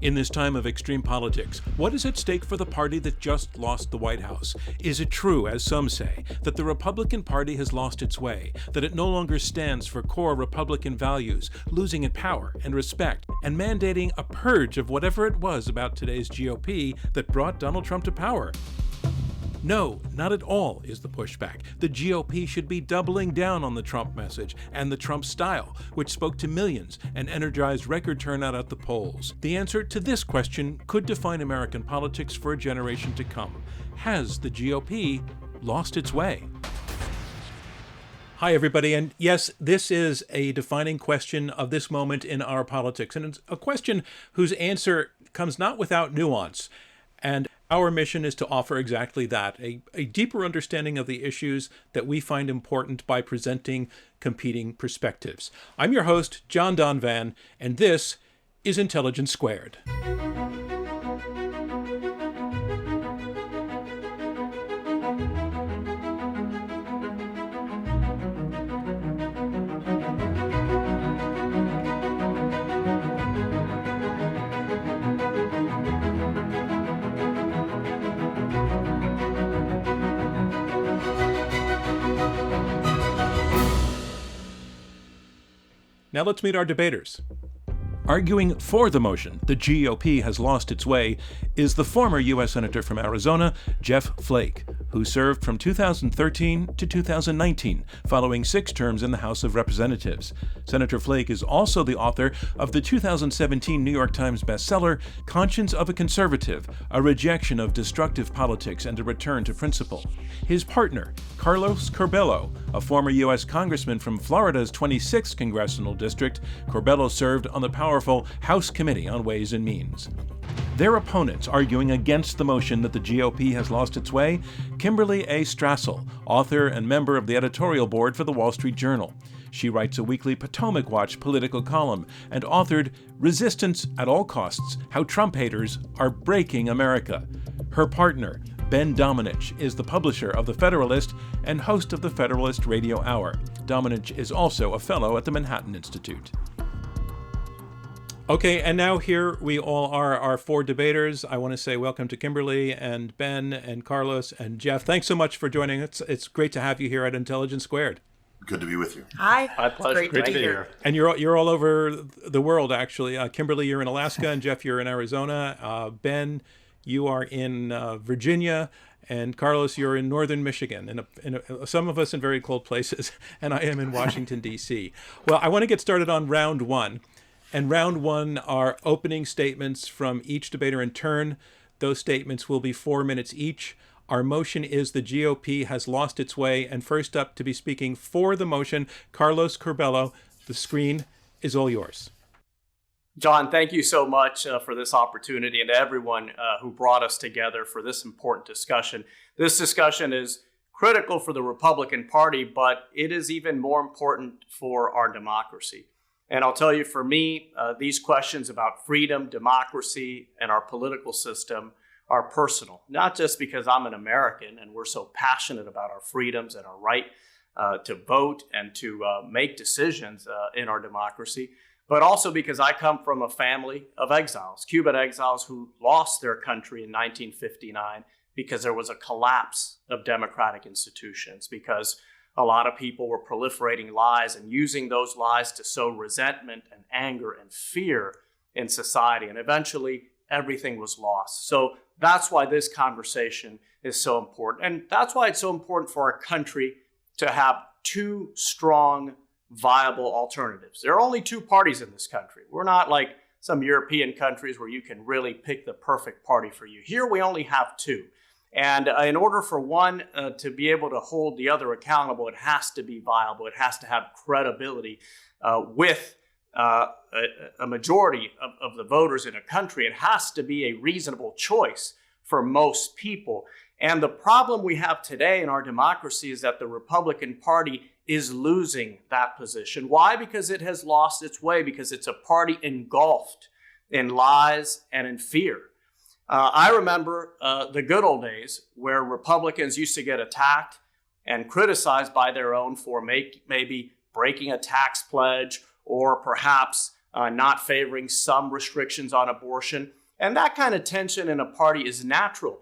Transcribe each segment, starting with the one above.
In this time of extreme politics, what is at stake for the party that just lost the White House? Is it true, as some say, that the Republican Party has lost its way, that it no longer stands for core Republican values, losing in power and respect, and mandating a purge of whatever it was about today's GOP that brought Donald Trump to power? No, not at all is the pushback. The GOP should be doubling down on the Trump message and the Trump style, which spoke to millions and energized record turnout at the polls. The answer to this question could define American politics for a generation to come. Has the GOP lost its way? Hi, everybody, and yes, this is a defining question of this moment in our politics, and it's a question whose answer comes not without nuance. And our mission is to offer exactly that, a deeper understanding of the issues that we find important by presenting competing perspectives. I'm your host, John Donvan, and this is Intelligence Squared. Now let's meet our debaters. Arguing for the motion, the GOP has lost its way, is the former U.S. Senator from Arizona, Jeff Flake, who served from 2013 to 2019, following 6 terms in the House of Representatives. Senator Flake is also the author of the 2017 New York Times bestseller, Conscience of a Conservative, a rejection of destructive politics and a return to principle. His partner, Carlos Curbelo, a former U.S. Congressman from Florida's 26th Congressional District, Curbelo served on the powerful House Committee on Ways and Means. Their opponents arguing against the motion that the GOP has lost its way, Kimberley A. Strassel, author and member of the editorial board for the Wall Street Journal. She writes a weekly Potomac Watch political column and authored Resistance at All Costs, How Trump Haters Are Breaking America. Her partner, Ben Domenech, is the publisher of The Federalist and host of the Federalist Radio Hour. Domenech is also a fellow at the Manhattan Institute. Okay, and now here we all are, our 4 debaters. I want to say welcome to Kimberley and Ben and Carlos and Jeff. Thanks so much for joining us. It's great to have you here at Intelligence Squared. Good to be with you. Hi. My pleasure. Great to be here. And you're all over the world, actually. Kimberley, you're in Alaska, and Jeff, you're in Arizona. Ben, you are in Virginia, and Carlos, you're in northern Michigan, some of us in very cold places, and I am in Washington, D.C. Well, I want to get started on round 1. And round 1 are opening statements from each debater in turn. Those statements will be 4 minutes each. Our motion is the GOP has lost its way. And first up to be speaking for the motion, Carlos Curbelo. The screen is all yours. John, thank you so much for this opportunity, and to everyone who brought us together for this important discussion. This discussion is critical for the Republican Party, but it is even more important for our democracy. And I'll tell you, for me, these questions about freedom, democracy, and our political system are personal, not just because I'm an American and we're so passionate about our freedoms and our right to vote and to make decisions in our democracy, but also because I come from a family of exiles, Cuban exiles who lost their country in 1959 because there was a collapse of democratic institutions, because a lot of people were proliferating lies and using those lies to sow resentment and anger and fear in society. And eventually, everything was lost. So that's why this conversation is so important. And that's why it's so important for our country to have 2 strong, viable alternatives. There are only 2 parties in this country. We're not like some European countries where you can really pick the perfect party for you. Here, we only have 2. And in order for one to be able to hold the other accountable, it has to be viable. It has to have credibility with a majority of the voters in a country. It has to be a reasonable choice for most people. And the problem we have today in our democracy is that the Republican Party is losing that position. Why? Because it has lost its way, because it's a party engulfed in lies and in fear. I remember the good old days where Republicans used to get attacked and criticized by their own for maybe breaking a tax pledge or perhaps not favoring some restrictions on abortion. And that kind of tension in a party is natural.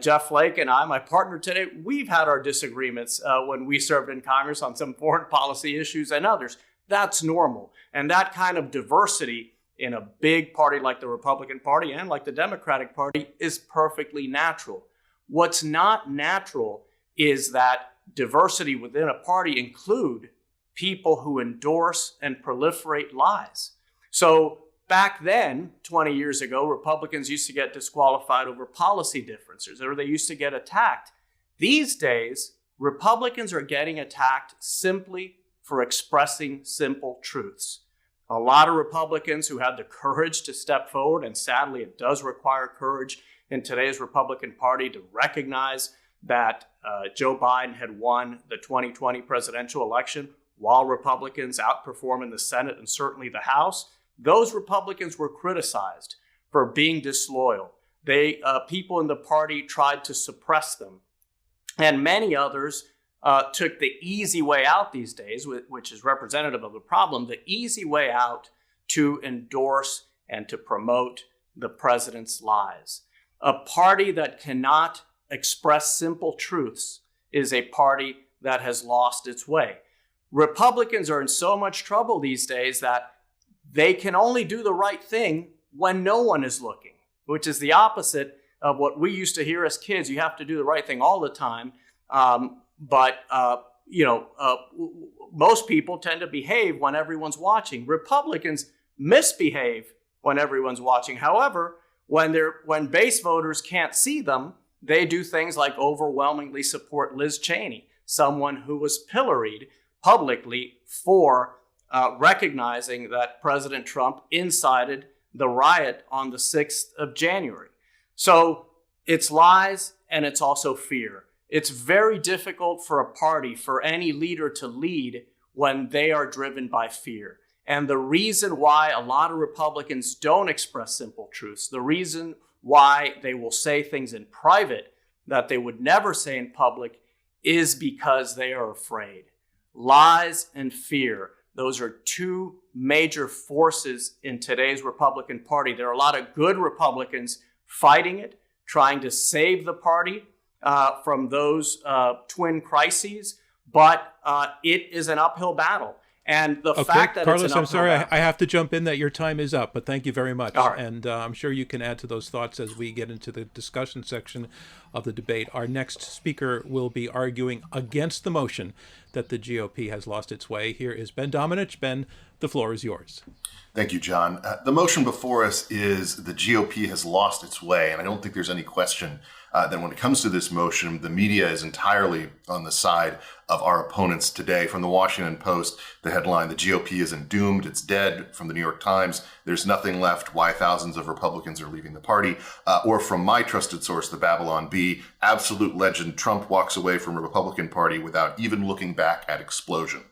Jeff Flake and I, my partner today, we've had our disagreements when we served in Congress on some foreign policy issues and others. That's normal. And that kind of diversity in a big party like the Republican Party and like the Democratic Party is perfectly natural. What's not natural is that diversity within a party include people who endorse and proliferate lies. So back then, 20 years ago, Republicans used to get disqualified over policy differences, or they used to get attacked. These days, Republicans are getting attacked simply for expressing simple truths. A lot of Republicans who had the courage to step forward, and sadly it does require courage in today's Republican Party to recognize that Joe Biden had won the 2020 presidential election while Republicans outperform in the Senate and certainly the House. Those Republicans were criticized for being disloyal. People in the party tried to suppress them. And many others took the easy way out these days, which is representative of the problem, the easy way out to endorse and to promote the president's lies. A party that cannot express simple truths is a party that has lost its way. Republicans are in so much trouble these days that they can only do the right thing when no one is looking, which is the opposite of what we used to hear as kids. You have to do the right thing all the time. Most people tend to behave when everyone's watching. Republicans misbehave when everyone's watching. However, when base voters can't see them, they do things like overwhelmingly support Liz Cheney, someone who was pilloried publicly for recognizing that President Trump incited the riot on the 6th of January. So it's lies and it's also fear. It's very difficult for a party, for any leader to lead when they are driven by fear. And the reason why a lot of Republicans don't express simple truths, the reason why they will say things in private that they would never say in public, is because they are afraid. Lies and fear, those are two major forces in today's Republican Party. There are a lot of good Republicans fighting it, trying to save the party from those twin crises, but it is an uphill battle. And the fact that Carlos, it's an I'm sorry, battle, I have to jump in that your time is up, but thank you very much. All right. And I'm sure you can add to those thoughts as we get into the discussion section of the debate. Our next speaker will be arguing against the motion that the GOP has lost its way. Here is Ben Domenech. Ben, the floor is yours. Thank you, John. The motion before us is the GOP has lost its way, and I don't think there's any question that when it comes to this motion, the media is entirely on the side of our opponents today. From the Washington Post, the headline, "The GOP isn't doomed, it's dead." From the New York Times, "There's nothing left, why thousands of Republicans are leaving the party." Or from my trusted source, the Babylon Bee, "Absolute legend, Trump walks away from a Republican Party without even looking back at explosion."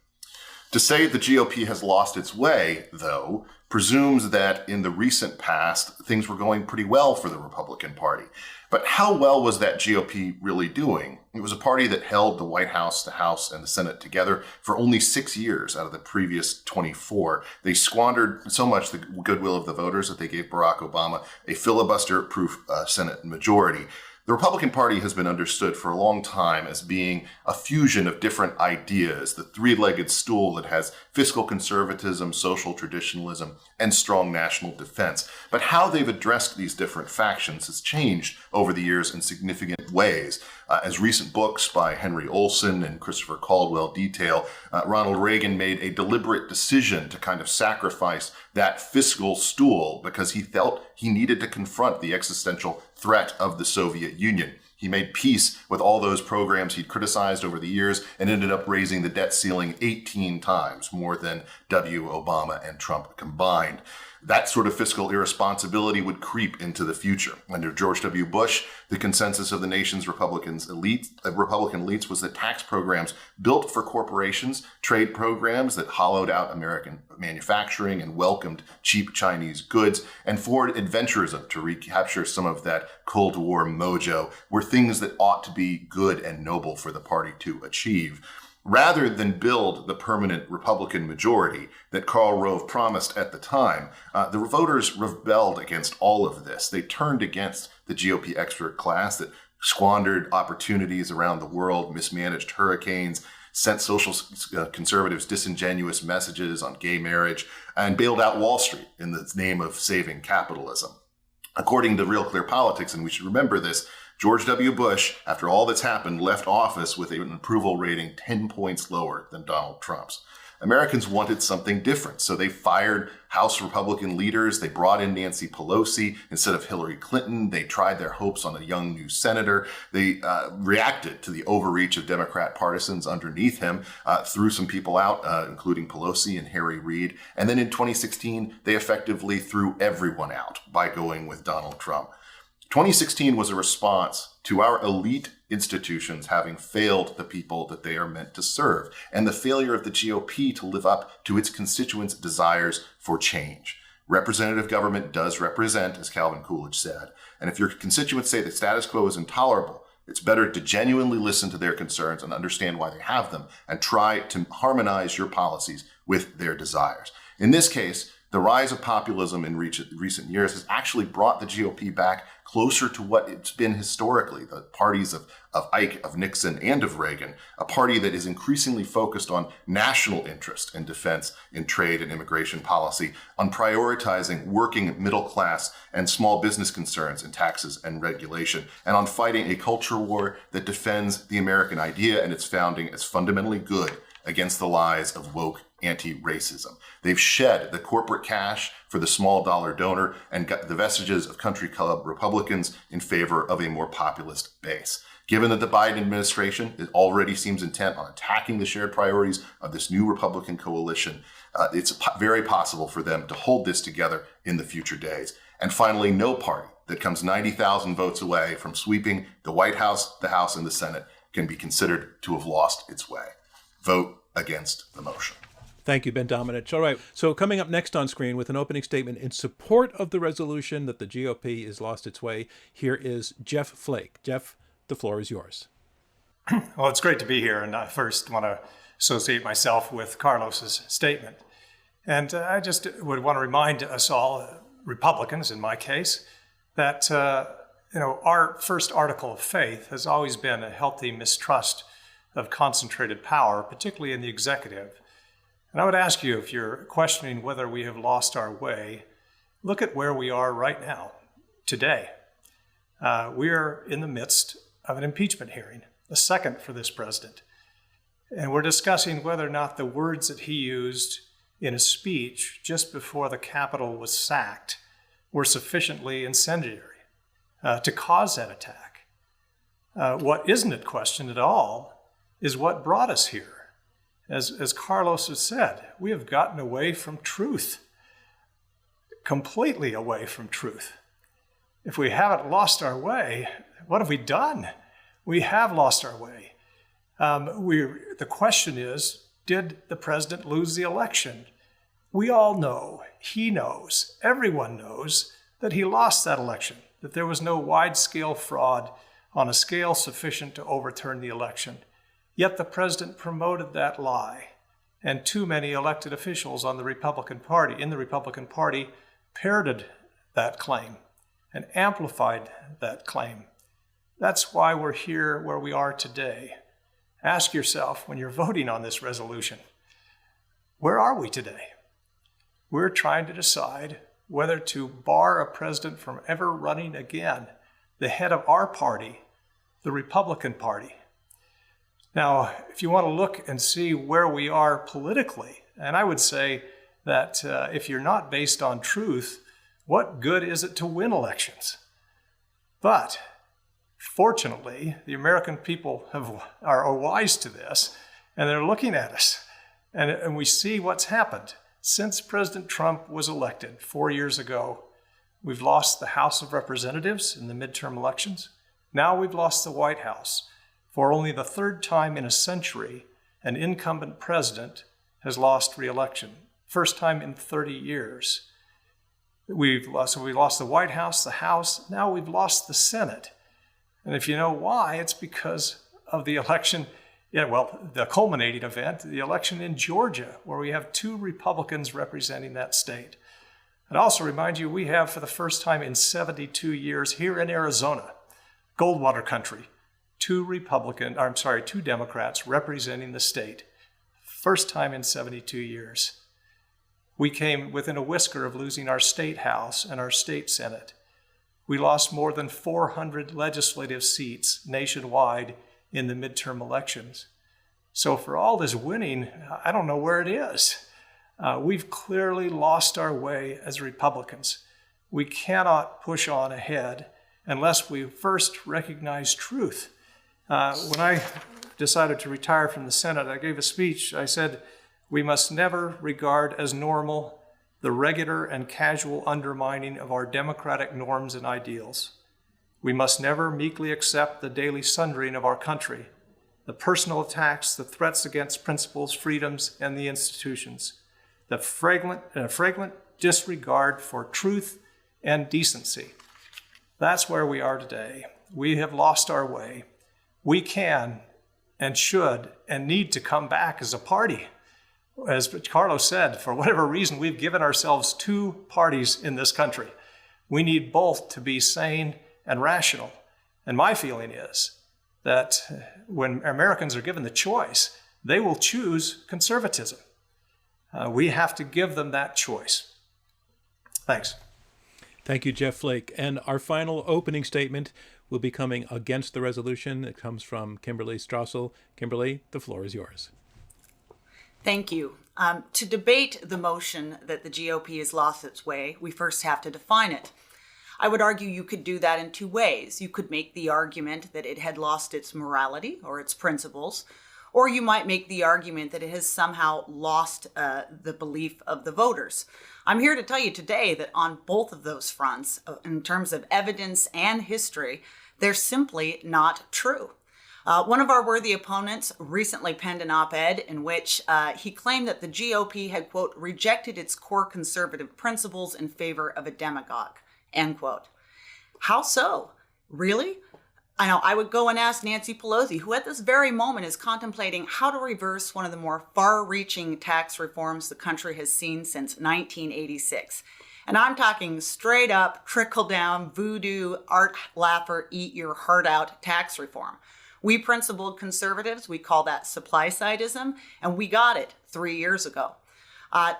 To say the GOP has lost its way, though, presumes that in the recent past, things were going pretty well for the Republican Party. But how well was that GOP really doing? It was a party that held the White House, the House, and the Senate together for only 6 years out of the previous 24. They squandered so much the goodwill of the voters that they gave Barack Obama a filibuster-proof Senate majority. The Republican Party has been understood for a long time as being a fusion of different ideas, the three-legged stool that has fiscal conservatism, social traditionalism, and strong national defense. But how they've addressed these different factions has changed over the years in significant ways. As recent books by Henry Olson and Christopher Caldwell detail, Ronald Reagan made a deliberate decision to kind of sacrifice that fiscal stool because he felt he needed to confront the existential threat of the Soviet Union. He made peace with all those programs he'd criticized over the years and ended up raising the debt ceiling 18 times, more than W. Obama and Trump combined. That sort of fiscal irresponsibility would creep into the future. Under George W. Bush, the consensus of the nation's Republican elites was that tax programs built for corporations, trade programs that hollowed out American manufacturing and welcomed cheap Chinese goods, and forward adventurism to recapture some of that Cold War mojo were things that ought to be good and noble for the party to achieve. Rather than build the permanent Republican majority that Karl Rove promised at the time, the voters rebelled against all of this. They turned against the GOP expert class that squandered opportunities around the world, mismanaged hurricanes, sent social conservatives disingenuous messages on gay marriage, and bailed out Wall Street in the name of saving capitalism. According to Real Clear Politics, and we should remember this, George W. Bush, after all that's happened, left office with an approval rating 10 points lower than Donald Trump's. Americans wanted something different, so they fired House Republican leaders. They brought in Nancy Pelosi instead of Hillary Clinton. They tried their hopes on a young new senator. They reacted to the overreach of Democrat partisans underneath him, threw some people out, including Pelosi and Harry Reid. And then in 2016, they effectively threw everyone out by going with Donald Trump. 2016 was a response to our elite institutions having failed the people that they are meant to serve, and the failure of the GOP to live up to its constituents' desires for change. Representative government does represent, as Calvin Coolidge said, and if your constituents say the status quo is intolerable, it's better to genuinely listen to their concerns and understand why they have them, and try to harmonize your policies with their desires. In this case, the rise of populism in recent years has actually brought the GOP back closer to what it's been historically, the parties of Ike, of Nixon, and of Reagan, a party that is increasingly focused on national interest in defense, in trade and immigration policy, on prioritizing working middle class and small business concerns in taxes and regulation, and on fighting a culture war that defends the American idea and its founding as fundamentally good against the lies of woke anti-racism. They've shed the corporate cash for the small dollar donor and got the vestiges of country club Republicans in favor of a more populist base. Given that the Biden administration already seems intent on attacking the shared priorities of this new Republican coalition, it's very possible for them to hold this together in the future days. And finally, no party that comes 90,000 votes away from sweeping the White House, the House, and the Senate can be considered to have lost its way. Vote against the motion. Thank you, Ben Domenech. All right, so coming up next on screen with an opening statement in support of the resolution that the GOP has lost its way, here is Jeff Flake. Jeff, the floor is yours. Well, it's great to be here, and I first want to associate myself with Carlos's statement. And I just would want to remind us all, Republicans in my case, that our first article of faith has always been a healthy mistrust of concentrated power, particularly in the executive. And I would ask you, if you're questioning whether we have lost our way, look at where we are right now, today. We are in the midst of an impeachment hearing, the second for this president. And we're discussing whether or not the words that he used in a speech just before the Capitol was sacked were sufficiently incendiary to cause that attack. What isn't at question at all is what brought us here. As Carlos has said, we have gotten away from truth, completely away from truth. If we haven't lost our way, what have we done? We have lost our way. The question is, did the president lose the election? We all know, he knows, everyone knows that he lost that election, that there was no wide-scale fraud on a scale sufficient to overturn the election. Yet the president promoted that lie, and too many elected officials in the Republican Party parroted that claim and amplified that claim. That's why we're here where we are today. Ask yourself, when you're voting on this resolution, where are we today? We're trying to decide whether to bar a president from ever running again, the head of our party, the Republican Party. Now, if you want to look and see where we are politically, and I would say that if you're not based on truth, what good is it to win elections? But fortunately, the American people are wise to this, and they're looking at us, and we see what's happened. Since President Trump was elected 4 years ago, we've lost the House of Representatives in the midterm elections. Now we've lost the White House. For only the third time in a century, an incumbent president has lost re-election. First time in 30 years. We lost the White House, the House, now we've lost the Senate. And if you know why, it's because of the election Yeah, well, the culminating event, the election in Georgia, where we have 2 Republicans representing that state. I'd also remind you, we have, for the first time in 72 years here in Arizona, Goldwater country, 2 Democrats representing the state. First time in 72 years. We came within a whisker of losing our state house and our state senate. We lost more than 400 legislative seats nationwide in the midterm elections. So for all this winning, I don't know where it is. We've clearly lost our way as Republicans. We cannot push on ahead unless we first recognize truth. When I decided to retire from the Senate, I gave a speech. I said, we must never regard as normal the regular and casual undermining of our democratic norms and ideals. We must never meekly accept the daily sundering of our country, the personal attacks, the threats against principles, freedoms, and the institutions, the fragrant disregard for truth and decency. That's where we are today. We have lost our way. We can and should and need to come back as a party. As Carlos said, for whatever reason, we've given ourselves 2 parties in this country. We need both to be sane and rational. And my feeling is that when Americans are given the choice, they will choose conservatism. We have to give them that choice. Thanks. Thank you, Jeff Flake. And our final opening statement will be coming against the resolution. It comes from Kimberley Strassel. Kimberley, the floor is yours. Thank you. To debate the motion that the GOP has lost its way, we first have to define it. I would argue you could do that in 2 ways. You could make the argument that it had lost its morality or its principles, or you might make the argument that it has somehow lost the belief of the voters. I'm here to tell you today that on both of those fronts, in terms of evidence and history, they're simply not true. One of our worthy opponents recently penned an op-ed in which he claimed that the GOP had, quote, rejected its core conservative principles in favor of a demagogue, end quote. How so? Really? I know I would go and ask Nancy Pelosi, who at this very moment is contemplating how to reverse one of the more far-reaching tax reforms the country has seen since 1986. And I'm talking straight up, trickle-down, voodoo, Art Laffer, eat your heart out tax reform. We principled conservatives, we call that supply-sideism, and we got it 3 years ago.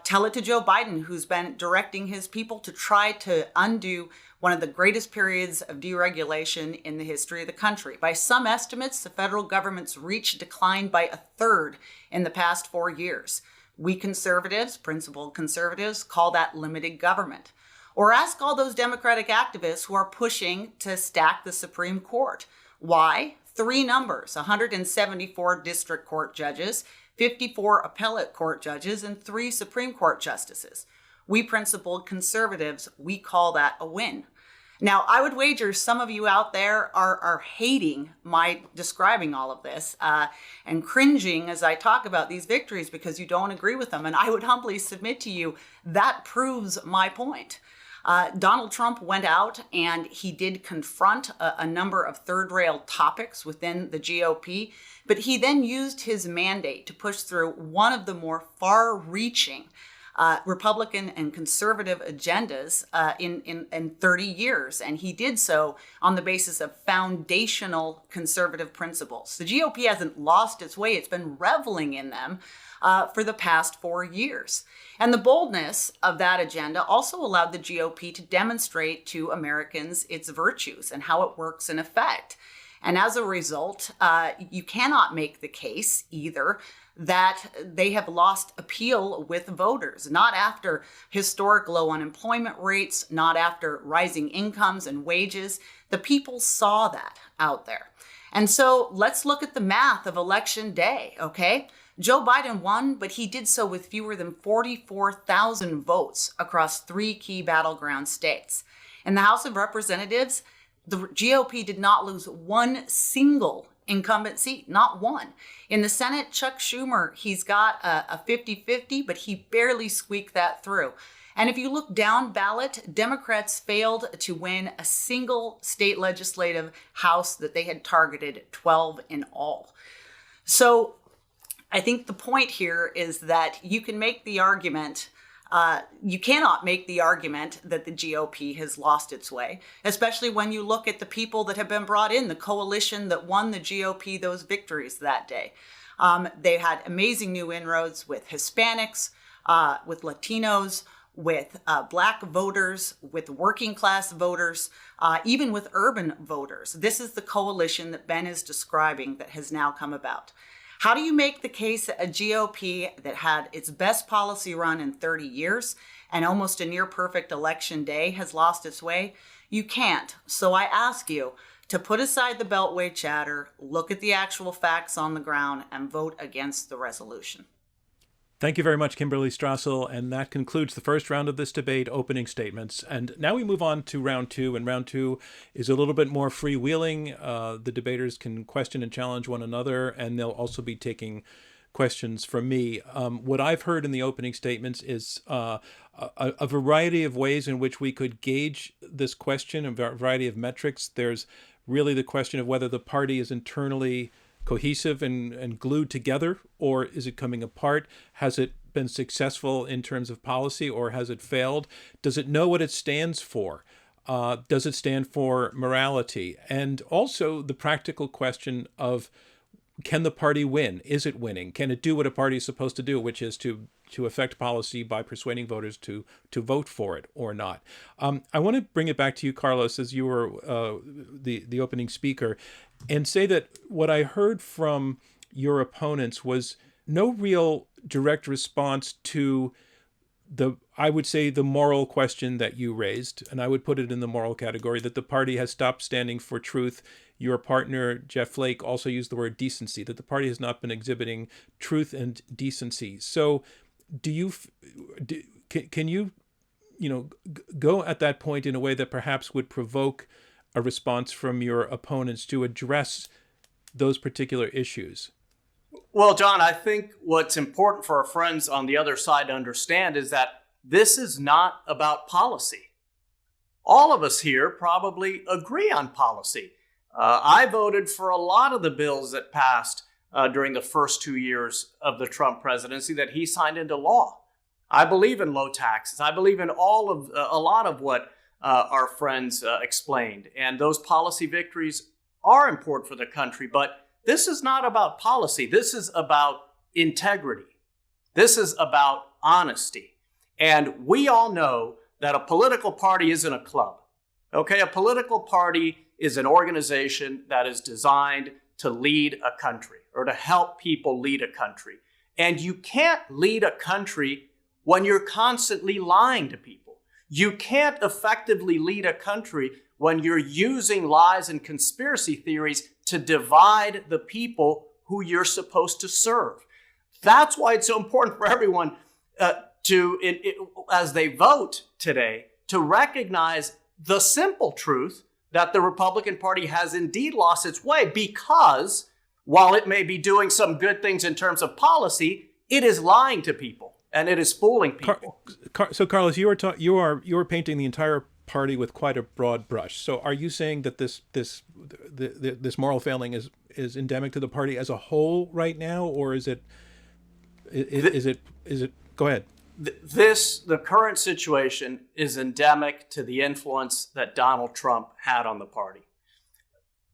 Tell it to Joe Biden, who's been directing his people to try to undo one of the greatest periods of deregulation in the history of the country. By some estimates, the federal government's reach declined by 1/3 in the past 4 years. We conservatives, principled conservatives, call that limited government. Or ask all those Democratic activists who are pushing to stack the Supreme Court. Why? 3 numbers, 174 district court judges, 54 appellate court judges, and 3 Supreme Court justices. We principled conservatives, we call that a win. Now, I would wager some of you out there are hating my describing all of this and cringing as I talk about these victories because you don't agree with them. And I would humbly submit to you that proves my point. Donald Trump went out and he did confront a number of third-rail topics within the GOP, but he then used his mandate to push through one of the more far-reaching Republican and conservative agendas in 30 years. And he did so on the basis of foundational conservative principles. The GOP hasn't lost its way. It's been reveling in them for the past 4 years. And the boldness of that agenda also allowed the GOP to demonstrate to Americans its virtues and how it works in effect. And as a result, you cannot make the case either that they have lost appeal with voters, not after historic low unemployment rates, not after rising incomes and wages. The people saw that out there. And so let's look at the math of Election Day, okay? Joe Biden won, but he did so with fewer than 44,000 votes across 3 key battleground states. In the House of Representatives, the GOP did not lose one single incumbent seat, not one. In the Senate, Chuck Schumer, he's got a 50-50, but he barely squeaked that through. And if you look down ballot, Democrats failed to win a single state legislative house that they had targeted, 12 in all. So I think the point here is that you can make the argument, you cannot make the argument that the GOP has lost its way, especially when you look at the people that have been brought in, the coalition that won the GOP those victories that day. They had amazing new inroads with Hispanics, with Latinos, with Black voters, with working class voters, even with urban voters. This is the coalition that Ben is describing that has now come about. How do you make the case that a GOP that had its best policy run in 30 years and almost a near perfect election day has lost its way? You can't. So I ask you to put aside the Beltway chatter, look at the actual facts on the ground, and vote against the resolution. Thank you very much, Kimberley Strassel. And that concludes the first round of this debate, opening statements. And now we move on to round two. And round two is a little bit more freewheeling. The debaters can question and challenge one another, and they'll also be taking questions from me. What I've heard in the opening statements is a variety of ways in which we could gauge this question, a variety of metrics. There's really the question of whether the party is internally cohesive and glued together, or is it coming apart? Has it been successful in terms of policy, or has it failed? Does it know what it stands for? Does it stand for morality? And also the practical question of, can the party win? Is it winning? Can it do what a party is supposed to do, which is to affect policy by persuading voters to vote for it or not? I want to bring it back to you, Carlos, as you were the opening speaker, and say that what I heard from your opponents was no real direct response to I would say the moral question that you raised, and I would put it in the moral category, that the party has stopped standing for truth. Your partner, Jeff Flake, also used the word decency, that the party has not been exhibiting truth and decency. So can you go at that point in a way that perhaps would provoke a response from your opponents to address those particular issues? Well, John, I think what's important for our friends on the other side to understand is that this is not about policy. All of us here probably agree on policy. I voted for a lot of the bills that passed during the first 2 years of the Trump presidency that he signed into law. I believe in low taxes. I believe in a lot of what our friends explained. And those policy victories are important for the country. But this is not about policy. This is about integrity. This is about honesty. And we all know that a political party isn't a club. Okay, a political party is an organization that is designed to lead a country or to help people lead a country. And you can't lead a country when you're constantly lying to people. You can't effectively lead a country when you're using lies and conspiracy theories to divide the people who you're supposed to serve. That's why it's so important for everyone as they vote today, to recognize the simple truth that the Republican Party has indeed lost its way, because while it may be doing some good things in terms of policy, it is lying to people and it is fooling people. So, Carlos, you are painting the entire party with quite a broad brush. So, are you saying that this moral failing is endemic to the party as a whole right now, or is it? Go ahead. The current situation is endemic to the influence that Donald Trump had on the party.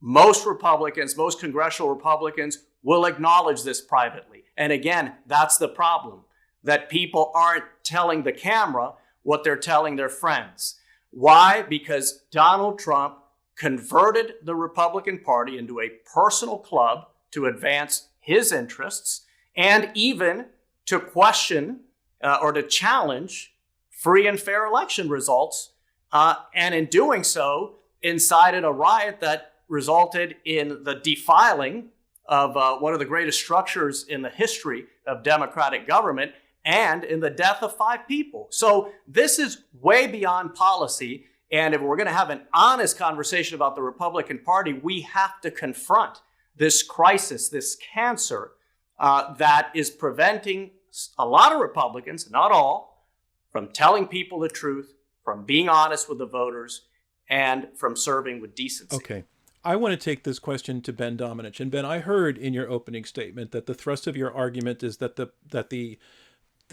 Most Republicans, most congressional Republicans will acknowledge this privately. And again, that's the problem, that people aren't telling the camera what they're telling their friends. Why? Because Donald Trump converted the Republican Party into a personal club to advance his interests and even to question or to challenge free and fair election results. And in doing so, incited a riot that resulted in the defiling of one of the greatest structures in the history of democratic government and in the death of 5 people. So this is way beyond policy. And if we're going to have an honest conversation about the Republican Party, we have to confront this crisis, this cancer that is preventing a lot of Republicans, not all, from telling people the truth, from being honest with the voters, and from serving with decency. Okay. I want to take this question to Ben Domenech. And Ben, I heard in your opening statement that the thrust of your argument is that the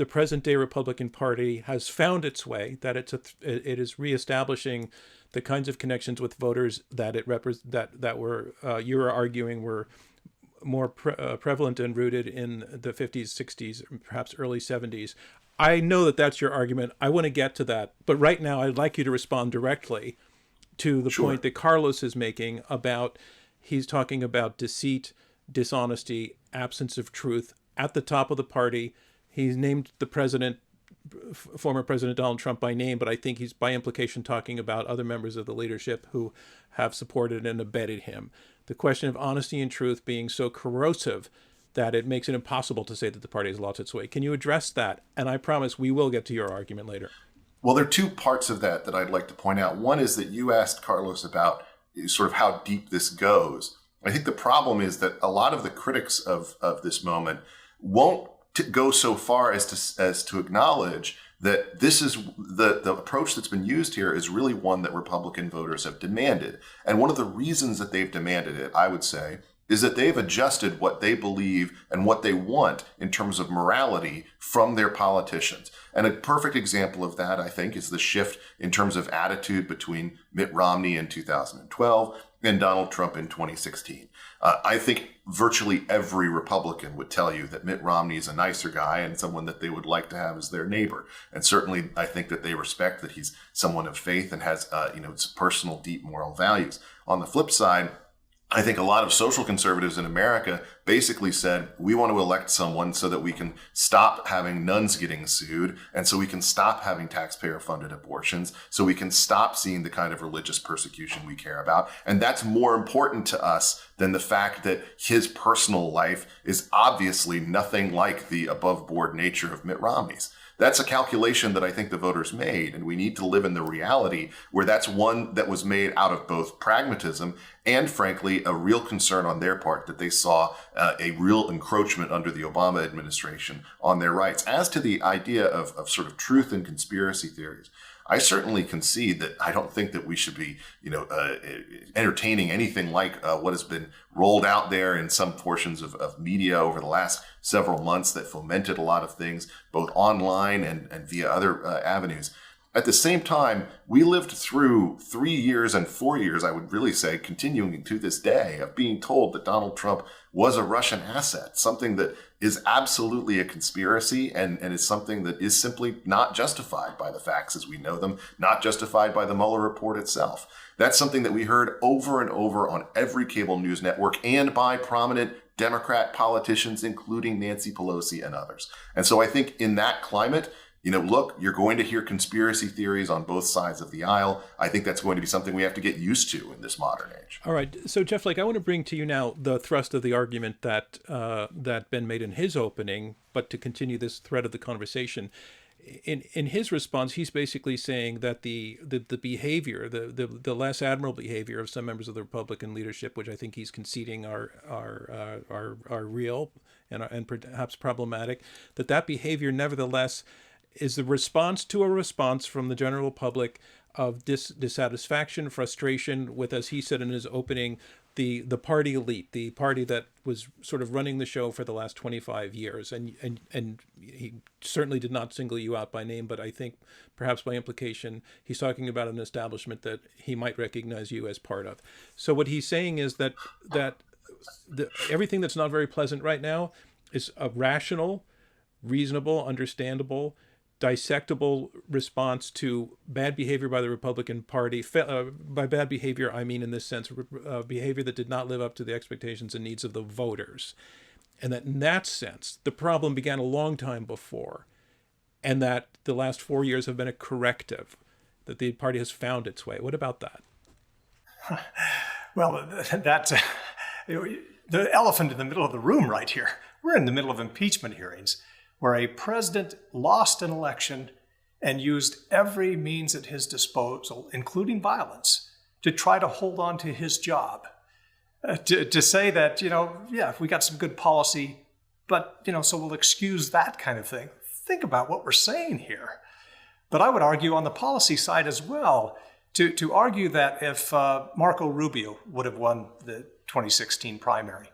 present-day Republican Party has found its way, that it is reestablishing the kinds of connections with voters that that were you were arguing were more prevalent and rooted in the 50s, 60s, perhaps early 70s. I know that that's your argument. I want to get to that. But right now, I'd like you to respond directly to the point that Carlos is making about, he's talking about deceit, dishonesty, absence of truth at the top of the party. He's named the president, former President Donald Trump, by name, but I think he's by implication talking about other members of the leadership who have supported and abetted him. The question of honesty and truth being so corrosive that it makes it impossible to say that the party has lost its way. Can you address that? And I promise we will get to your argument later. Well, there are two parts of that I'd like to point out. One is that you asked Carlos about sort of how deep this goes. I think the problem is that a lot of the critics of this moment won't go so far as to acknowledge that this is the approach that's been used here is really one that Republican voters have demanded. And one of the reasons that they've demanded it, I would say, is that they've adjusted what they believe and what they want in terms of morality from their politicians. And a perfect example of that, I think, is the shift in terms of attitude between Mitt Romney in 2012 and Donald Trump in 2016. I think virtually every Republican would tell you that Mitt Romney is a nicer guy and someone that they would like to have as their neighbor. And certainly, I think that they respect that he's someone of faith and has, personal, deep moral values. On the flip side, I think a lot of social conservatives in America basically said, we want to elect someone so that we can stop having nuns getting sued, and so we can stop having taxpayer-funded abortions, so we can stop seeing the kind of religious persecution we care about. And that's more important to us than the fact that his personal life is obviously nothing like the above-board nature of Mitt Romney's. That's a calculation that I think the voters made, and we need to live in the reality where that's one that was made out of both pragmatism and, frankly, a real concern on their part that they saw a real encroachment under the Obama administration on their rights. As to the idea of sort of truth and conspiracy theories, I certainly concede that I don't think that we should be, entertaining anything like what has been rolled out there in some portions of media over the last several months that fomented a lot of things, both online and via other avenues. At the same time, we lived through 3 years and 4 years, I would really say, continuing to this day, of being told that Donald Trump was a Russian asset, something that is absolutely a conspiracy and is something that is simply not justified by the facts as we know them, not justified by the Mueller report itself. That's something that we heard over and over on every cable news network and by prominent Democrat politicians, including Nancy Pelosi and others. And so I think in that climate, look, you're going to hear conspiracy theories on both sides of the aisle. I think that's going to be something we have to get used to in this modern age. All right. So, Jeff Flake, I want to bring to you now the thrust of the argument that Ben made in his opening, but to continue this thread of the conversation. In his response, he's basically saying that the behavior, the less admirable behavior of some members of the Republican leadership, which I think he's conceding are real and perhaps problematic, that behavior nevertheless is the response to a response from the general public of dissatisfaction, frustration with, as he said in his opening, the party elite, the party that was sort of running the show for the last 25 years. And he certainly did not single you out by name, but I think perhaps by implication, he's talking about an establishment that he might recognize you as part of. So what he's saying is that everything that's not very pleasant right now is a rational, reasonable, understandable, dissectable response to bad behavior by the Republican Party. By bad behavior, I mean in this sense, behavior that did not live up to the expectations and needs of the voters. And that in that sense, the problem began a long time before, and that the last 4 years have been a corrective, that the party has found its way. What about that? Well, that's the elephant in the middle of the room right here. We're in the middle of impeachment hearings, where a president lost an election and used every means at his disposal, including violence, to try to hold on to his job. To say that, we got some good policy, but, so we'll excuse that kind of thing. Think about what we're saying here. But I would argue on the policy side as well, to argue that if Marco Rubio would have won the 2016 primary,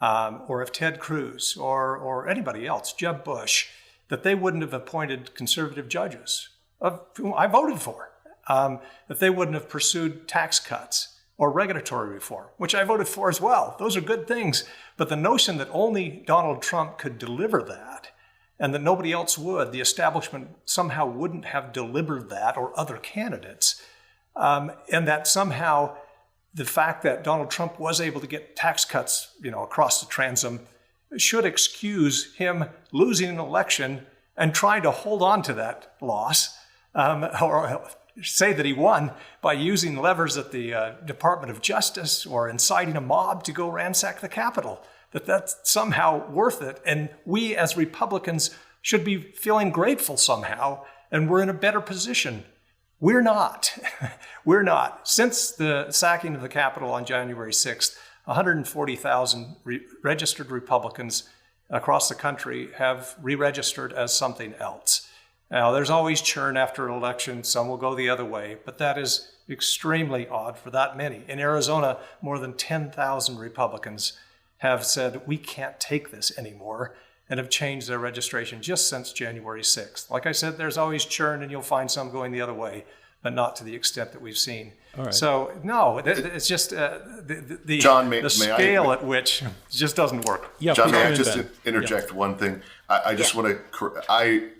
or if Ted Cruz or anybody else, Jeb Bush, that they wouldn't have appointed conservative judges, of whom I voted for, that they wouldn't have pursued tax cuts or regulatory reform, which I voted for as well. Those are good things. But the notion that only Donald Trump could deliver that and that nobody else would, the establishment somehow wouldn't have delivered that, or other candidates, and that somehow the fact that Donald Trump was able to get tax cuts, across the transom should excuse him losing an election and trying to hold on to that loss, or say that he won by using levers at the Department of Justice or inciting a mob to go ransack the Capitol, that's somehow worth it. And we as Republicans should be feeling grateful somehow, and we're in a better position. We're not. We're not. Since the sacking of the Capitol on January 6th, 140,000 registered Republicans across the country have re-registered as something else. Now, there's always churn after an election. Some will go the other way, but that is extremely odd for that many. In Arizona, more than 10,000 Republicans have said, we can't take this anymore, and have changed their registration just since January 6th. Like I said, there's always churn, and you'll find some going the other way, but not to the extent that we've seen. All right. So, no, it's just the John, scale at which just doesn't work. Yeah, John, may I just interject one thing? I just want to,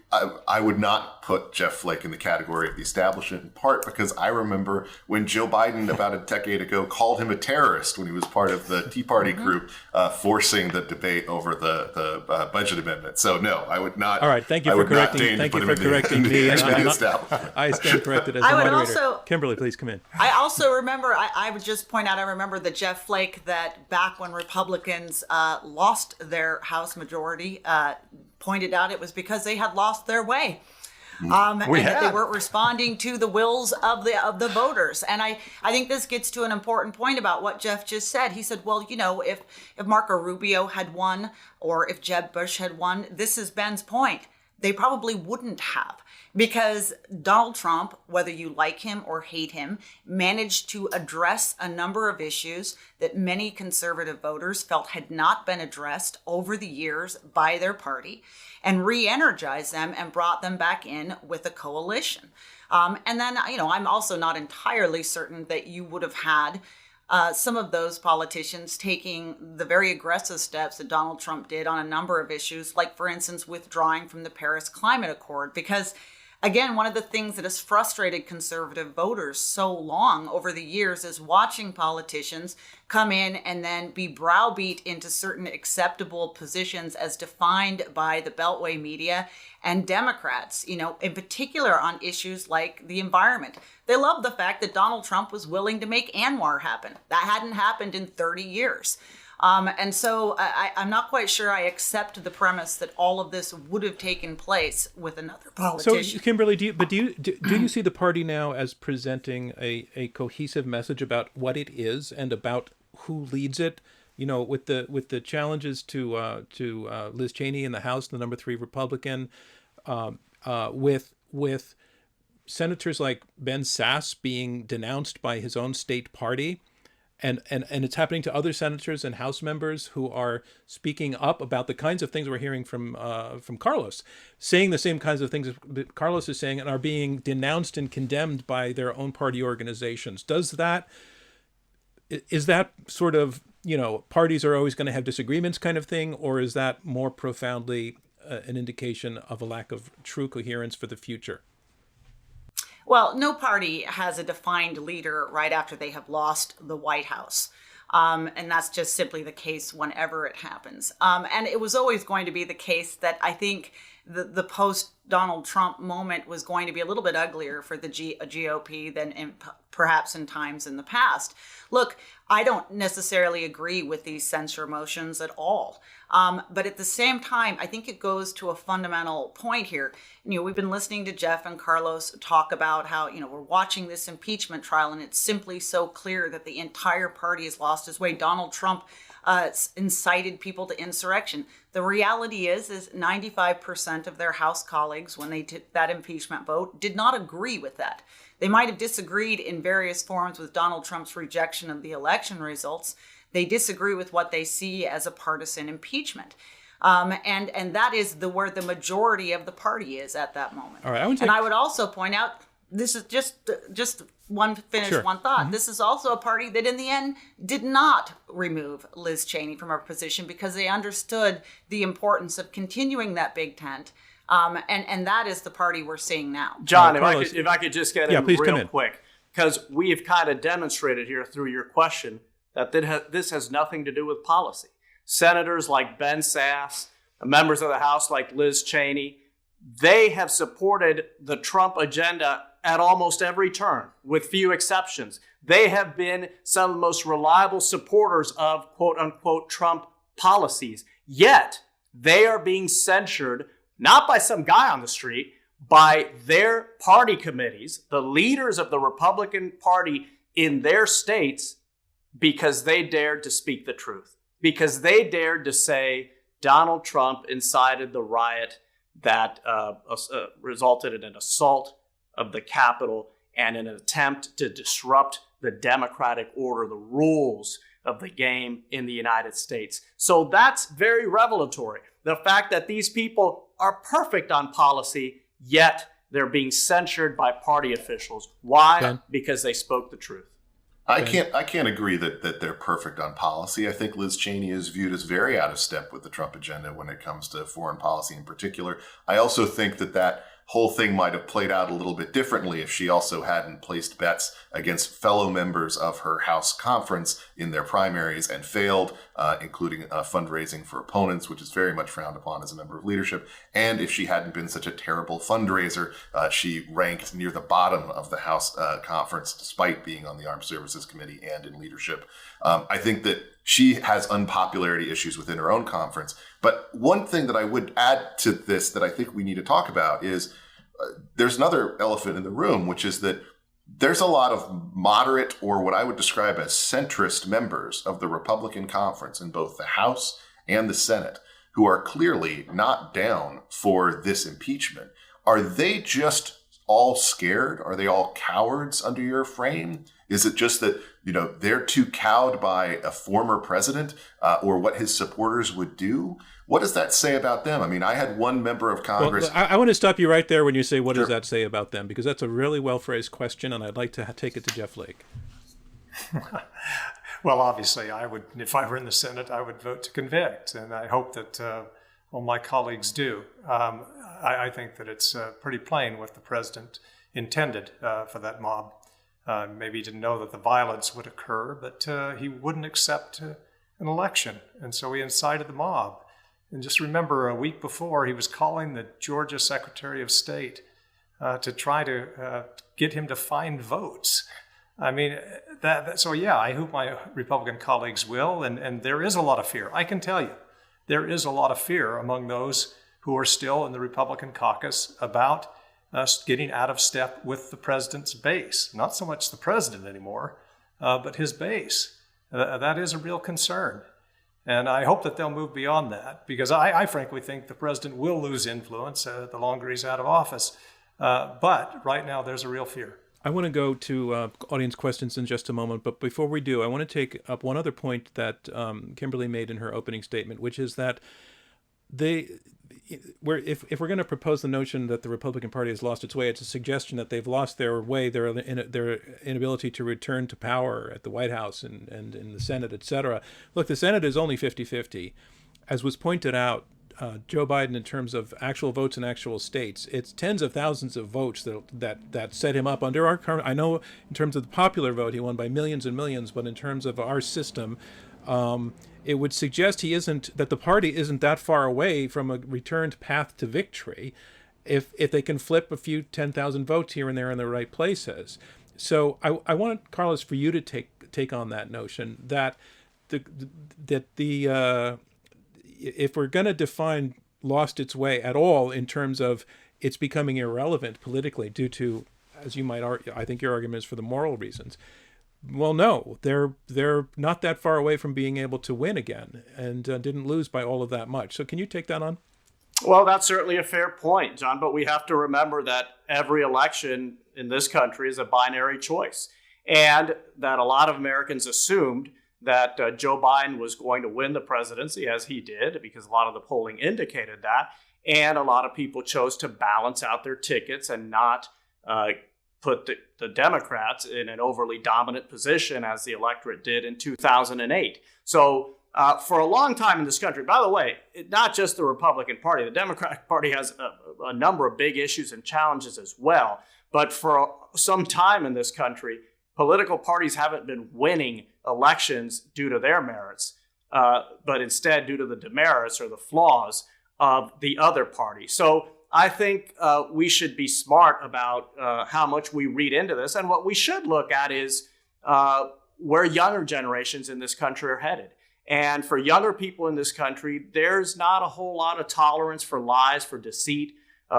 I would not put Jeff Flake in the category of the establishment, in part because I remember when Joe Biden about a decade ago called him a terrorist when he was part of the Tea Party group forcing the debate over the budget amendment. So no, I would not. All right, thank you for correcting. Thank you for correcting me. I stand corrected as a moderator. Also, Kimberly, please come in. I also remember, I would just point out, I remember the Jeff Flake that back when Republicans lost their House majority, pointed out it was because they had lost their way. And that they weren't responding to the wills of the voters. And I think this gets to an important point about what Jeff just said. He said, well, if Marco Rubio had won, or if Jeb Bush had won, this is Ben's point. They probably wouldn't have, because Donald Trump, whether you like him or hate him, managed to address a number of issues that many conservative voters felt had not been addressed over the years by their party, and re-energized them and brought them back in with a coalition. And then, I'm also not entirely certain that you would have had some of those politicians taking the very aggressive steps that Donald Trump did on a number of issues, like, for instance, withdrawing from the Paris Climate Accord. Because, again, one of the things that has frustrated conservative voters so long over the years is watching politicians come in and then be browbeat into certain acceptable positions as defined by the Beltway media and Democrats, in particular on issues like the environment. They love the fact that Donald Trump was willing to make ANWR happen. That hadn't happened in 30 years. And so I'm not quite sure I accept the premise that all of this would have taken place with another politician. So, Kimberly, do you see the party now as presenting a cohesive message about what it is and about who leads it? With the challenges to Liz Cheney in the House, the number 3 Republican, with senators like Ben Sasse being denounced by his own state party. And it's happening to other senators and House members who are speaking up about the kinds of things we're hearing from Carlos, saying the same kinds of things that Carlos is saying, and are being denounced and condemned by their own party organizations. Is that sort of, parties are always going to have disagreements kind of thing, or is that more profoundly an indication of a lack of true coherence for the future? Well, no party has a defined leader right after they have lost the White House. And that's just simply the case whenever it happens. And it was always going to be the case that I think the post-Donald Trump moment was going to be a little bit uglier for the GOP than perhaps in times in the past. Look, I don't necessarily agree with these censure motions at all. But at the same time, I think it goes to a fundamental point here. We've been listening to Jeff and Carlos talk about how, we're watching this impeachment trial, and it's simply so clear that the entire party has lost its way. Donald Trump incited people to insurrection. The reality is 95% of their House colleagues, when they did that impeachment vote, did not agree with that. They might have disagreed in various forms with Donald Trump's rejection of the election results. They disagree with what they see as a partisan impeachment. And that is where the majority of the party is at that moment. All right, I would also point out, this is just one thought. This is also a party that in the end did not remove Liz Cheney from her position because they understood the importance of continuing that big tent. And that is the party we're seeing now. John, if I could just get in please real quick, because we've kind of demonstrated here through your question that this has nothing to do with policy. Senators like Ben Sasse, members of the House like Liz Cheney, they have supported the Trump agenda at almost every turn, with few exceptions. They have been some of the most reliable supporters of quote-unquote Trump policies. Yet, they are being censured, not by some guy on the street, by their party committees, the leaders of the Republican Party in their states, because they dared to speak the truth. Because they dared to say Donald Trump incited the riot that resulted in an assault of the Capitol and an attempt to disrupt the democratic order, the rules of the game in the United States. So that's very revelatory. The fact that these people are perfect on policy, yet they're being censured by party officials. Why? Ben? Because they spoke the truth. I can't agree that they're perfect on policy. I think Liz Cheney is viewed as very out of step with the Trump agenda when it comes to foreign policy in particular. I also think that whole thing might have played out a little bit differently if she also hadn't placed bets against fellow members of her House conference in their primaries and failed, including fundraising for opponents, which is very much frowned upon as a member of leadership. And if she hadn't been such a terrible fundraiser, she ranked near the bottom of the House conference, despite being on the Armed Services Committee and in leadership. I think that she has unpopularity issues within her own conference. But one thing that I would add to this that I think we need to talk about is there's another elephant in the room, which is that there's a lot of moderate, or what I would describe as centrist, members of the Republican conference in both the House and the Senate who are clearly not down for this impeachment. Are they just all scared? Are they all cowards under your frame? Is it just that, they're too cowed by a former president or what his supporters would do? What does that say about them? I mean, I had one member of Congress. Well, I want to stop you right there when you say, what does that say about them? Because that's a really well-phrased question, and I'd like to take it to Jeff Flake. Well, obviously, I would, if I were in the Senate, I would vote to convict, and I hope that all my colleagues do. I think that it's pretty plain what the president intended for that mob. Maybe he didn't know that the violence would occur, but he wouldn't accept an election, and so he incited the mob. And just remember, a week before, he was calling the Georgia Secretary of State to try to get him to find votes. I mean, so yeah, I hope my Republican colleagues will, and there is a lot of fear. I can tell you, there is a lot of fear among those who are still in the Republican caucus about us getting out of step with the president's base. Not so much the president anymore, but his base. That is a real concern. And I hope that they'll move beyond that, because I frankly think the president will lose influence the longer he's out of office. But right now, there's a real fear. I want to go to audience questions in just a moment, but before we do, I want to take up one other point that Kimberley made in her opening statement, which is that if we're going to propose the notion that the Republican Party has lost its way, it's a suggestion that they've lost their way, their inability to return to power at the White House and in the Senate, et cetera. Look, the Senate is only 50-50. As was pointed out, Joe Biden, in terms of actual votes in actual states, it's tens of thousands of votes that set him up under our current. I know in terms of the popular vote, he won by millions and millions, but in terms of our system, it would suggest that the party isn't that far away from a returned path to victory if they can flip a few 10,000 votes here and there in the right places. So I want, Carlos, for you to take on that notion that if we're going to define lost its way at all in terms of it's becoming irrelevant politically due to, as you might argue, I think your argument is for the moral reasons, well, no, they're not that far away from being able to win again, and didn't lose by all of that much. So can you take that on? Well, that's certainly a fair point, John, but we have to remember that every election in this country is a binary choice, and that a lot of Americans assumed that Joe Biden was going to win the presidency, as he did, because a lot of the polling indicated that, and a lot of people chose to balance out their tickets and not put the Democrats in an overly dominant position as the electorate did in 2008. So for a long time in this country, by the way, not just the Republican Party, the Democratic Party has a number of big issues and challenges as well. But for some time in this country, political parties haven't been winning elections due to their merits, but instead due to the demerits or the flaws of the other party. So I think we should be smart about how much we read into this. And what we should look at is where younger generations in this country are headed. And for younger people in this country, there's not a whole lot of tolerance for lies, for deceit,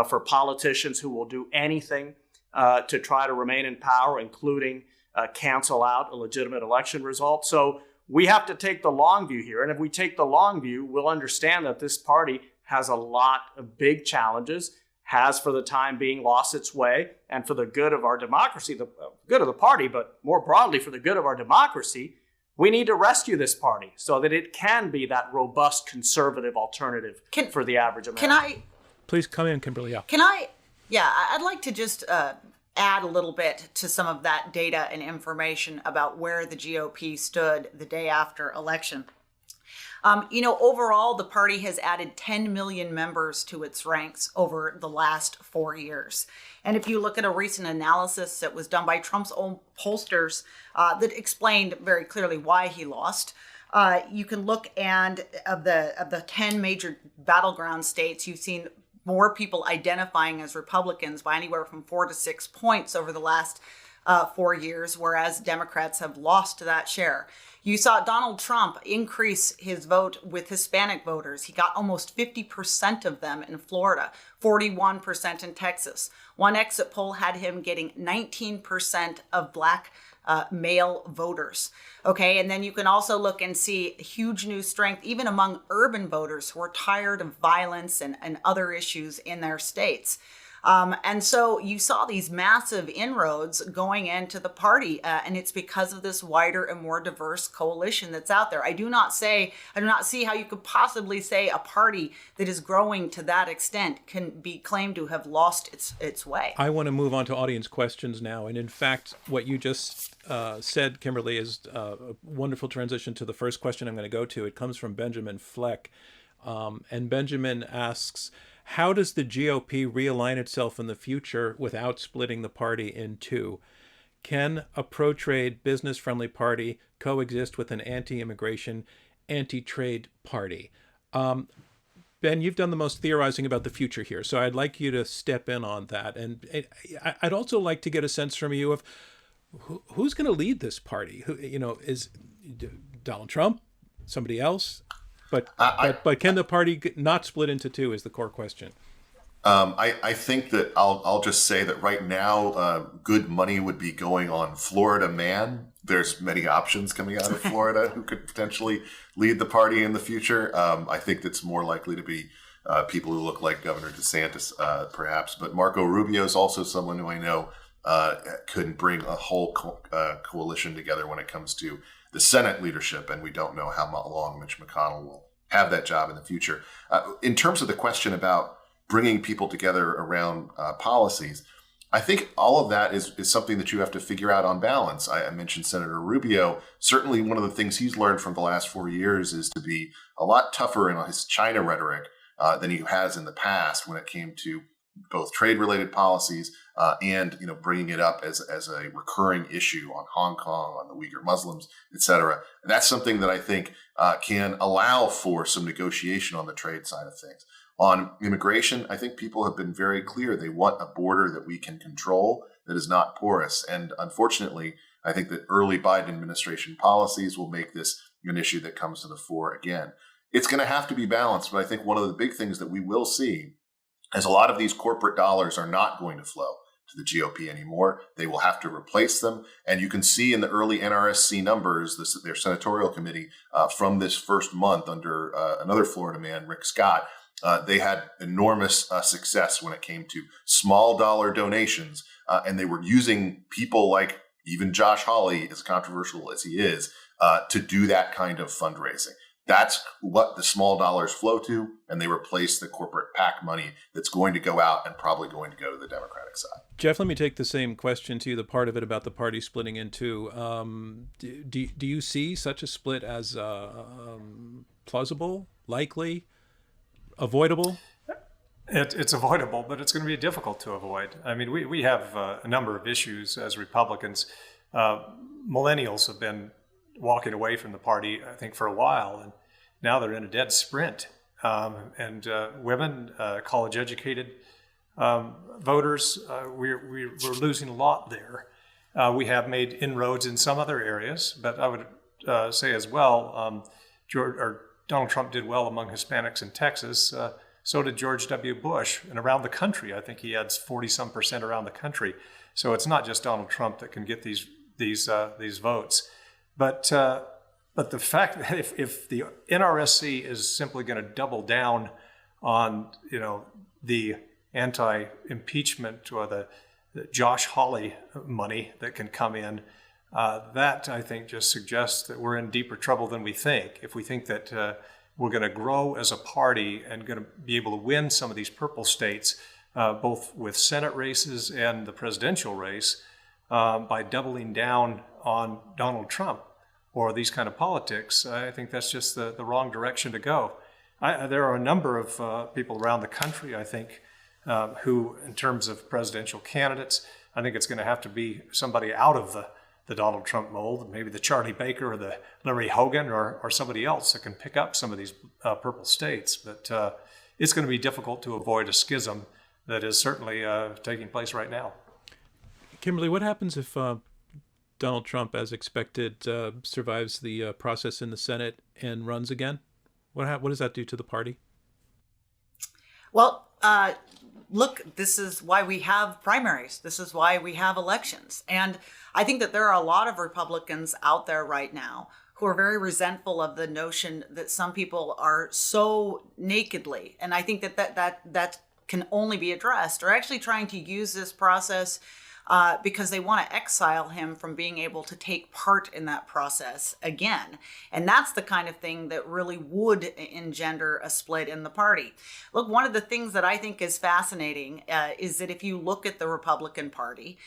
for politicians who will do anything to try to remain in power, including cancel out a legitimate election result. So we have to take the long view here. And if we take the long view, we'll understand that this party has a lot of big challenges, has for the time being lost its way, and for the good of our democracy, the good of the party, but more broadly for the good of our democracy, we need to rescue this party so that it can be that robust conservative alternative for the average American. Please come in, Kimberley. I'd like to just add a little bit to some of that data and information about where the GOP stood the day after election. Overall, the party has added 10 million members to its ranks over the last 4 years. And if you look at a recent analysis that was done by Trump's own pollsters that explained very clearly why he lost, you can look, and of the 10 major battleground states, you've seen more people identifying as Republicans by anywhere from 4 to 6 points over the last 4 years, whereas Democrats have lost that share. You saw Donald Trump increase his vote with Hispanic voters. He got almost 50% of them in Florida, 41% in Texas. One exit poll had him getting 19% of Black male voters. Okay, and then you can also look and see huge new strength even among urban voters who are tired of violence and other issues in their states. And so you saw these massive inroads going into the party, and it's because of this wider and more diverse coalition that's out there. I do not see how you could possibly say a party that is growing to that extent can be claimed to have lost its way. I want to move on to audience questions now. And in fact, what you just said, Kimberley, is a wonderful transition to the first question I'm going to go to. It comes from Benjamin Flake. And Benjamin asks, how does the GOP realign itself in the future without splitting the party in two? Can a pro-trade, business-friendly party coexist with an anti-immigration, anti-trade party? Ben, you've done the most theorizing about the future here, so I'd like you to step in on that. And I'd also like to get a sense from you of who's going to lead this party. Is Donald Trump? Somebody else? But can the party not split into two is the core question. I think that I'll just say that right now, good money would be going on Florida man. There's many options coming out of Florida who could potentially lead the party in the future. I think that's more likely to be people who look like Governor DeSantis, perhaps. But Marco Rubio is also someone who I know could bring a whole coalition together when it comes to the Senate leadership, and we don't know how long Mitch McConnell will have that job in the future. In terms of the question about bringing people together around policies, I think all of that is something that you have to figure out on balance. I mentioned Senator Rubio. Certainly one of the things he's learned from the last 4 years is to be a lot tougher in his China rhetoric than he has in the past when it came to both trade-related policies and bringing it up as a recurring issue on Hong Kong, on the Uyghur Muslims, et cetera. And that's something that I think can allow for some negotiation on the trade side of things. On immigration, I think people have been very clear. They want a border that we can control, that is not porous. And unfortunately, I think that early Biden administration policies will make this an issue that comes to the fore again. It's going to have to be balanced, but I think one of the big things that we will see is a lot of these corporate dollars are not going to flow to the GOP anymore. They will have to replace them. And you can see in the early NRSC numbers, their senatorial committee from this first month under another Florida man, Rick Scott, they had enormous success when it came to small dollar donations. And they were using people like even Josh Hawley, as controversial as he is, to do that kind of fundraising. That's what the small dollars flow to, and they replace the corporate PAC money that's going to go out and probably going to go to the Democratic side. Jeff, let me take the same question to you, the part of it about the party splitting in two. Do you see such a split as plausible, likely, avoidable? It's avoidable, but it's going to be difficult to avoid. I mean, we have a number of issues as Republicans. Millennials have been walking away from the party, I think, for a while, and now they're in a dead sprint. And women, college-educated voters, we're losing a lot there. We have made inroads in some other areas, but I would say as well, Donald Trump did well among Hispanics in Texas. So did George W. Bush, and around the country, I think he adds 40-some% around the country. So it's not just Donald Trump that can get these votes. But the fact that if the NRSC is simply going to double down on the anti-impeachment or the Josh Hawley money that can come in, that I think just suggests that we're in deeper trouble than we think. If we think that we're going to grow as a party and going to be able to win some of these purple states, both with Senate races and the presidential race, by doubling down on Donald Trump or these kind of politics, I think that's just the wrong direction to go. There are a number of people around the country, I think, who, in terms of presidential candidates, I think it's going to have to be somebody out of the Donald Trump mold, maybe the Charlie Baker or the Larry Hogan or somebody else that can pick up some of these purple states. But it's going to be difficult to avoid a schism that is certainly taking place right now. Kimberley, what happens if Donald Trump, as expected, survives the process in the Senate and runs again? What does that do to the party? Well, look, this is why we have primaries. This is why we have elections. And I think that there are a lot of Republicans out there right now who are very resentful of the notion that some people are so nakedly, and I think that can only be addressed, or actually trying to use this process because they want to exile him from being able to take part in that process again. And that's the kind of thing that really would engender a split in the party. Look, one of the things that I think is fascinating is that if you look at the Republican Party,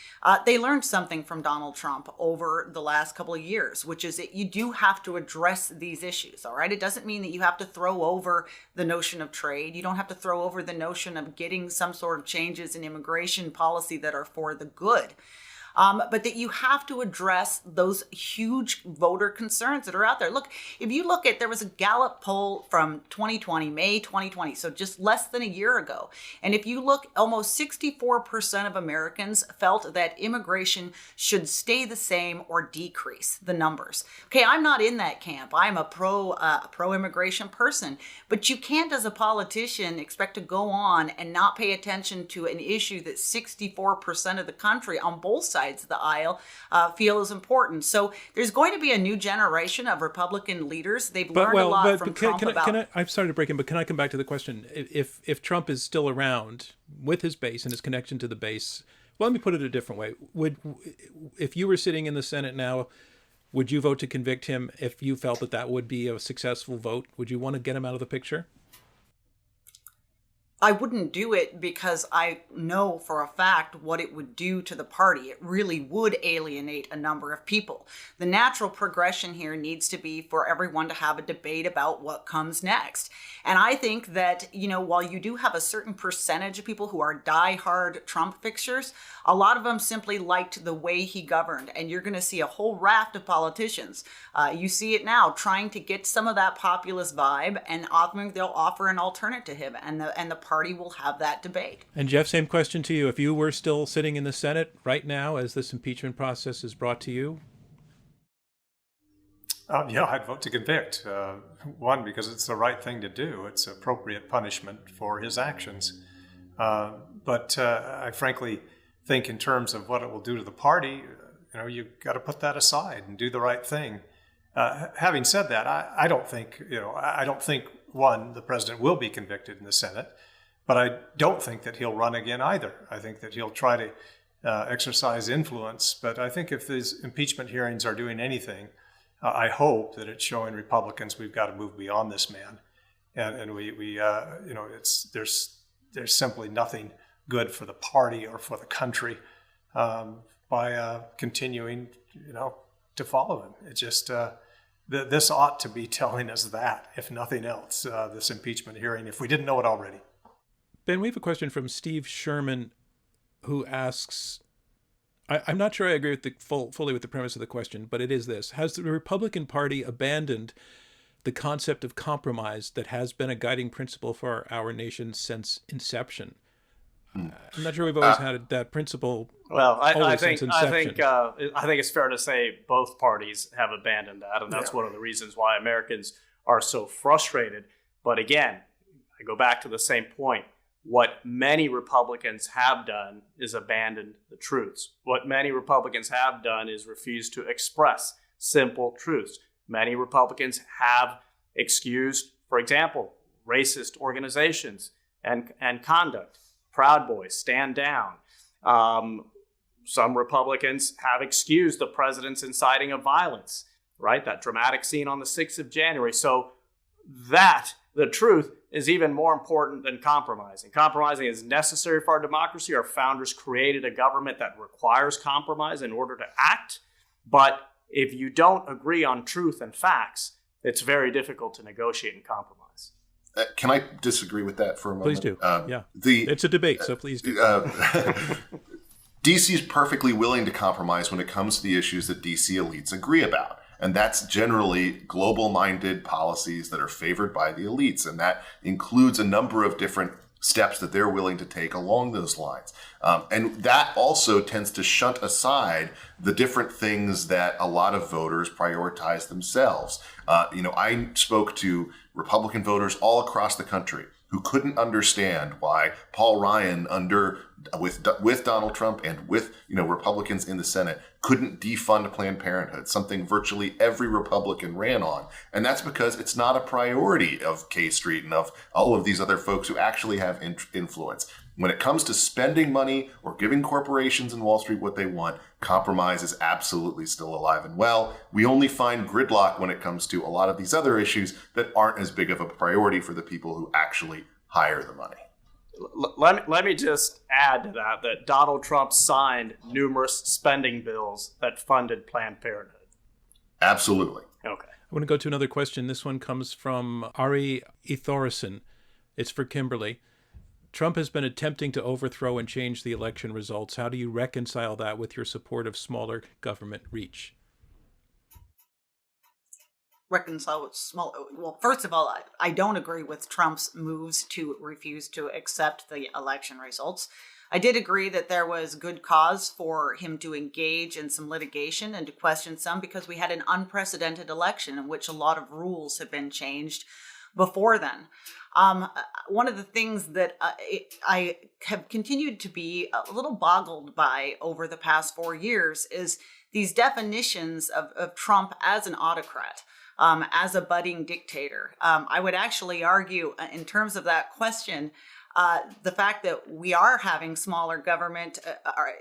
they learned something from Donald Trump over the last couple of years, which is that you do have to address these issues, all right? It doesn't mean that you have to throw over the notion of trade. You don't have to throw over the notion of getting some sort of changes in immigration policy that are for the good. But that you have to address those huge voter concerns that are out there. Look, if you look at, there was a Gallup poll from 2020, May 2020, so just less than a year ago. And if you look, almost 64% of Americans felt that immigration should stay the same or decrease, the numbers. Okay, I'm not in that camp. I'm a pro-immigration person. But you can't, as a politician, expect to go on and not pay attention to an issue that 64% of the country on both sides of the aisle feel is important. So there's going to be a new generation of Republican leaders. They've learned a lot from Trump about... I'm sorry to break in, but can I come back to the question? If Trump is still around with his base and his connection to the base, well, let me put it a different way. If you were sitting in the Senate now, would you vote to convict him if you felt that would be a successful vote? Would you want to get him out of the picture? I wouldn't do it because I know for a fact what it would do to the party. It really would alienate a number of people. The natural progression here needs to be for everyone to have a debate about what comes next. And I think that, while you do have a certain percentage of people who are diehard Trump fixers, a lot of them simply liked the way he governed. And you're going to see a whole raft of politicians. You see it now, trying to get some of that populist vibe, and often they'll offer an alternative to him, and the party will have that debate. And Jeff, same question to you. If you were still sitting in the Senate right now as this impeachment process is brought to you? I'd vote to convict. One, because it's the right thing to do. It's appropriate punishment for his actions. But I frankly think in terms of what it will do to the party, you've got to put that aside and do the right thing. Having said that, I don't think, one, the president will be convicted in the Senate, but I don't think that he'll run again either. I think that he'll try to exercise influence. But I think if these impeachment hearings are doing anything, I hope that it's showing Republicans we've got to move beyond this man, and there's simply nothing good for the party or for the country by continuing, to follow him. It just this ought to be telling us that, if nothing else, this impeachment hearing, if we didn't know it already. Ben, we have a question from Steve Sherman, who asks, I'm not sure I agree with fully with the premise of the question, but it is this: has the Republican Party abandoned the concept of compromise that has been a guiding principle for our nation since inception? I'm not sure we've always had that principle. Well, I think since inception. I think it's fair to say both parties have abandoned that, and that's one of the reasons why Americans are so frustrated. But again, I go back to the same point. What many Republicans have done is abandoned the truths. What many Republicans have done is refuse to express simple truths. Many Republicans have excused, for example, racist organizations and conduct. Proud Boys, stand down. Some Republicans have excused the president's inciting of violence, right? That dramatic scene on the 6th of January. So the truth is even more important than compromising. Compromising is necessary for our democracy. Our founders created a government that requires compromise in order to act. But if you don't agree on truth and facts, it's very difficult to negotiate and compromise. Can I disagree with that for a moment? Please do. It's a debate, so please do. D.C. is perfectly willing to compromise when it comes to the issues that D.C. elites agree about. And that's generally global-minded policies that are favored by the elites. And that includes a number of different steps that they're willing to take along those lines. And that also tends to shunt aside the different things that a lot of voters prioritize themselves. I spoke to Republican voters all across the country who couldn't understand why Paul Ryan with Donald Trump and with Republicans in the Senate couldn't defund Planned Parenthood, something virtually every Republican ran on. And that's because it's not a priority of K Street and of all of these other folks who actually have influence. When it comes to spending money or giving corporations in Wall Street what they want, compromise is absolutely still alive and well. We only find gridlock when it comes to a lot of these other issues that aren't as big of a priority for the people who actually hire the money. Let me just add to that Donald Trump signed numerous spending bills that funded Planned Parenthood. Absolutely. Okay. I want to go to another question. This one comes from Ari Ethorison. It's for Kimberley. Trump has been attempting to overthrow and change the election results. How do you reconcile that with your support of smaller government reach? Reconcile with small. Well, first of all, I don't agree with Trump's moves to refuse to accept the election results. I did agree that there was good cause for him to engage in some litigation and to question some, because we had an unprecedented election in which a lot of rules have been changed before then. One of the things that I have continued to be a little boggled by over the past 4 years is these definitions of Trump as an autocrat. As a budding dictator. I would actually argue in terms of that question, the fact that we are having smaller government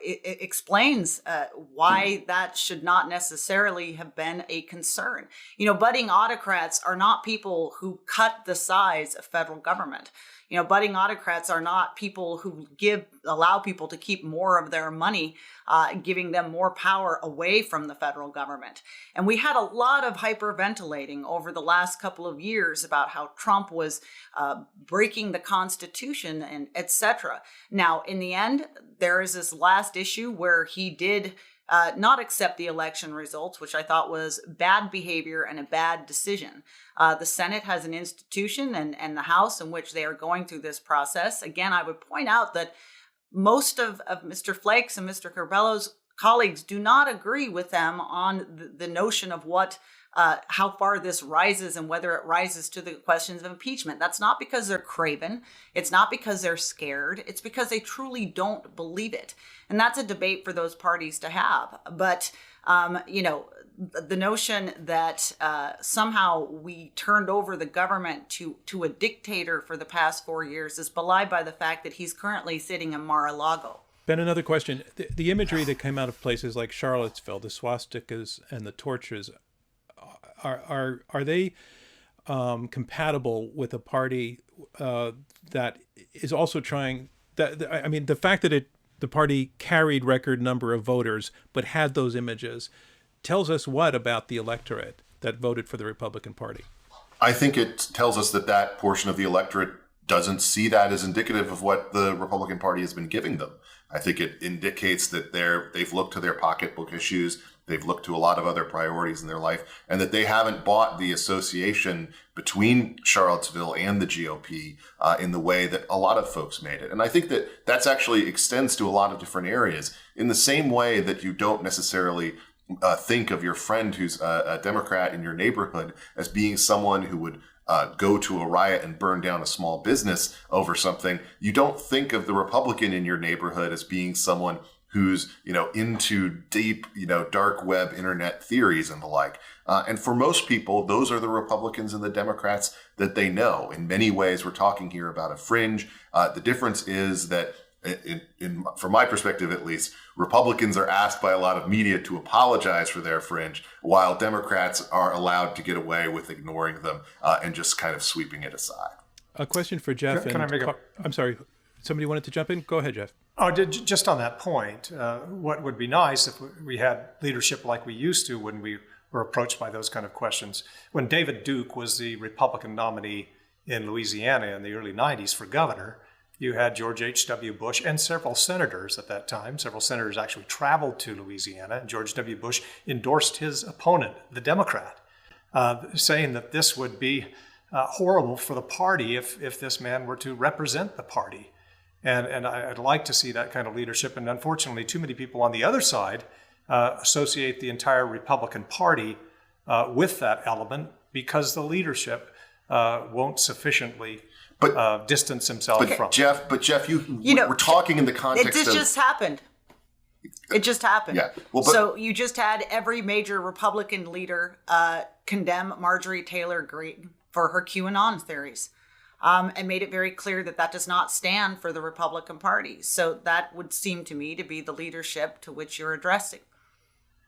it explains why that should not necessarily have been a concern. Budding autocrats are not people who cut the size of federal government. Budding autocrats are not people who allow people to keep more of their money, giving them more power away from the federal government. And we had a lot of hyperventilating over the last couple of years about how Trump was breaking the Constitution and etc. Now, in the end, there is this last issue where he did not accept the election results, which I thought was bad behavior and a bad decision. The Senate has an institution and the House in which they are going through this process. Again, I would point out that most of Mr. Flake's and Mr. Curbelo's colleagues do not agree with them on the notion of what how far this rises and whether it rises to the questions of impeachment. That's not because they're craven. It's not because they're scared. It's because they truly don't believe it. And that's a debate for those parties to have. But, the notion that somehow we turned over the government to a dictator for the past 4 years is belied by the fact that he's currently sitting in Mar-a-Lago. Ben, another question. The imagery that came out of places like Charlottesville, the swastikas and the torches, are they compatible with a party that is also trying? The fact that the party carried record number of voters but had those images tells us what about the electorate that voted for the Republican Party? I think it tells us that portion of the electorate doesn't see that as indicative of what the Republican Party has been giving them. I think it indicates that they've looked to their pocketbook issues, they've looked to a lot of other priorities in their life, and that they haven't bought the association between Charlottesville and the GOP in the way that a lot of folks made it. And I think that's actually extends to a lot of different areas. In the same way that you don't necessarily think of your friend who's a Democrat in your neighborhood as being someone who would go to a riot and burn down a small business over something, you don't think of the Republican in your neighborhood as being someone who's, into deep, dark web internet theories and the like. And for most people, those are the Republicans and the Democrats that they know. In many ways, we're talking here about a fringe. The difference is that from my perspective, at least, Republicans are asked by a lot of media to apologize for their fringe, while Democrats are allowed to get away with ignoring them and just kind of sweeping it aside. A question for Jeff. I'm sorry. Somebody wanted to jump in? Go ahead, Jeff. Oh, just on that point, what would be nice if we had leadership like we used to when we were approached by those kind of questions. When David Duke was the Republican nominee in Louisiana in the early 90s for governor, you had George H.W. Bush and several senators at that time. Several senators actually traveled to Louisiana, and George W. Bush endorsed his opponent, the Democrat, saying that this would be horrible for the party if this man were to represent the party. And I'd like to see that kind of leadership. And unfortunately, too many people on the other side associate the entire Republican Party with that element because the leadership won't sufficiently distance himself from. Jeff, we're talking in the context of... It just happened. It just happened. Yeah. So you just had every major Republican leader condemn Marjorie Taylor Greene for her QAnon theories. And made it very clear that does not stand for the Republican Party. So that would seem to me to be the leadership to which you're addressing.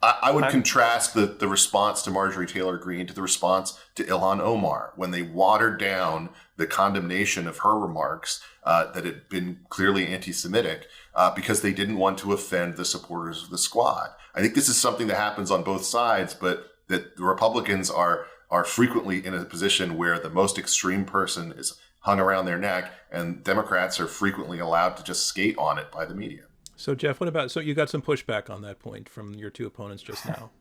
I would contrast the response to Marjorie Taylor Greene to the response to Ilhan Omar when they watered down the condemnation of her remarks that had been clearly anti-Semitic because they didn't want to offend the supporters of the squad. I think this is something that happens on both sides, but that the Republicans are frequently in a position where the most extreme person is hung around their neck, and Democrats are frequently allowed to just skate on it by the media. So, Jeff, so you got some pushback on that point from your two opponents just now?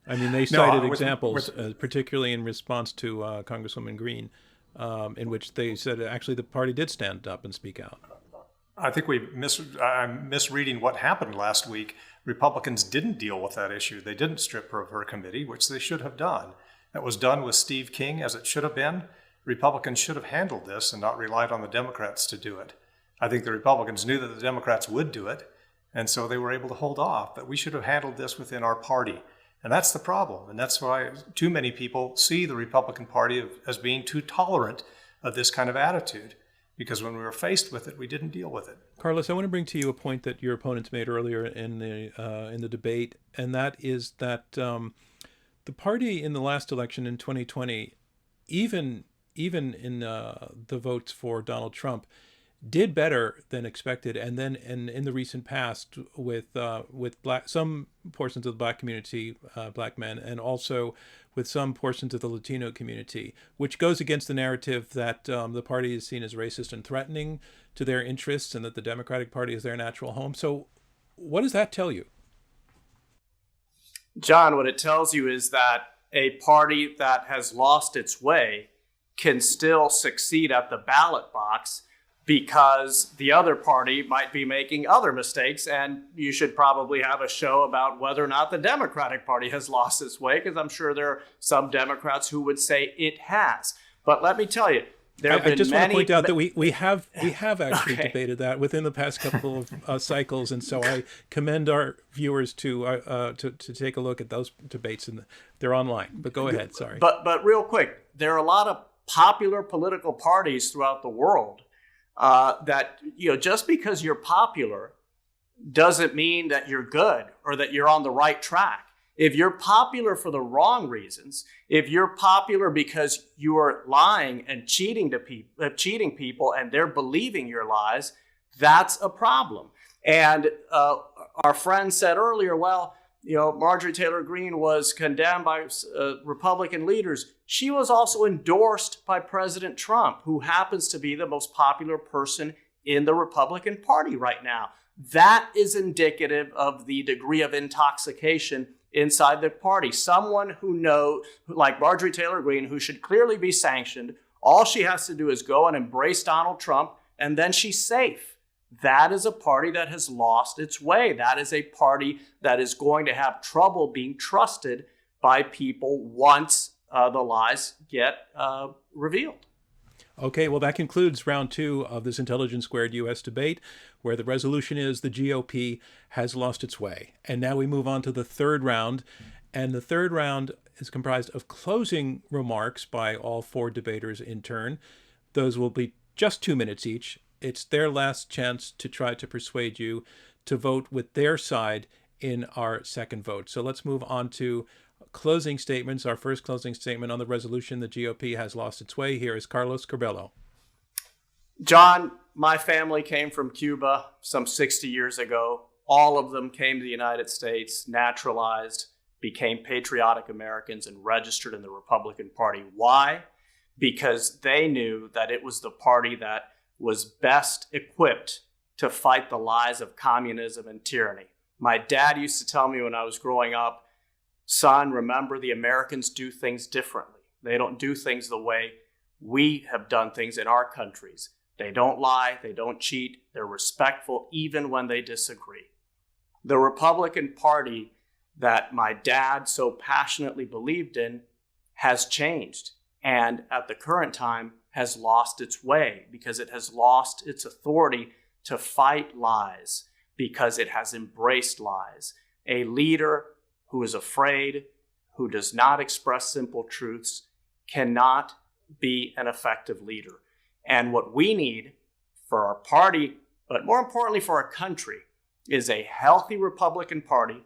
I mean, they cited examples, particularly in response to Congresswoman Greene, in which they said actually the party did stand up and speak out. I think I'm misreading what happened last week. Republicans didn't deal with that issue. They didn't strip her of her committee, which they should have done. That was done with Steve King, as it should have been. Republicans should have handled this and not relied on the Democrats to do it. I think the Republicans knew that the Democrats would do it, and so they were able to hold off. But we should have handled this within our party. And that's the problem. And that's why too many people see the Republican Party as being too tolerant of this kind of attitude. Because when we were faced with it, we didn't deal with it. Carlos, I want to bring to you a point that your opponents made earlier in the debate, and that is that the party in the last election in 2020, even in the votes for Donald Trump, did better than expected, and then in the recent past with some portions of the Black community, Black men, and also with some portions of the Latino community, which goes against the narrative that the party is seen as racist and threatening to their interests, and that the Democratic Party is their natural home. So, what does that tell you? John, what it tells you is that a party that has lost its way can still succeed at the ballot box because the other party might be making other mistakes. And you should probably have a show about whether or not the Democratic Party has lost its way, because I'm sure there are some Democrats who would say it has. But let me tell you, I just want to point out that we have actually debated that within the past couple of cycles, and so I commend our viewers to take a look at those debates, and they're online. But go ahead, sorry. But real quick, there are a lot of popular political parties throughout the world that, just because you're popular doesn't mean that you're good or that you're on the right track. If you're popular for the wrong reasons, if you're popular because you are lying and cheating people and they're believing your lies, that's a problem. And our friend said earlier, Marjorie Taylor Greene was condemned by Republican leaders. She was also endorsed by President Trump, who happens to be the most popular person in the Republican Party right now. That is indicative of the degree of intoxication inside the party. Someone like Marjorie Taylor Greene, who should clearly be sanctioned, all she has to do is go and embrace Donald Trump, and then she's safe. That is a party that has lost its way. That is a party that is going to have trouble being trusted by people once the lies get revealed. Okay, well, that concludes round 2 of this Intelligence Squared U.S. debate, where the resolution is the GOP has lost its way. And now we move on to the third round. And the third round is comprised of closing remarks by all 4 debaters in turn. Those will be just 2 minutes each. It's their last chance to try to persuade you to vote with their side in our second vote. So let's move on to closing statements. Our first closing statement on the resolution, the GOP has lost its way. Here is Carlos Curbelo. John, my family came from Cuba some 60 years ago. All of them came to the United States, naturalized, became patriotic Americans, and registered in the Republican Party. Why? Because they knew that it was the party that was best equipped to fight the lies of communism and tyranny. My dad used to tell me when I was growing up, son, remember, the Americans do things differently. They don't do things the way we have done things in our countries. They don't lie, they don't cheat, they're respectful even when they disagree. The Republican Party that my dad so passionately believed in has changed, and at the current time has lost its way, because it has lost its authority to fight lies, because it has embraced lies. A leader who is afraid, who does not express simple truths, cannot be an effective leader. And what we need for our party, but more importantly for our country, is a healthy Republican Party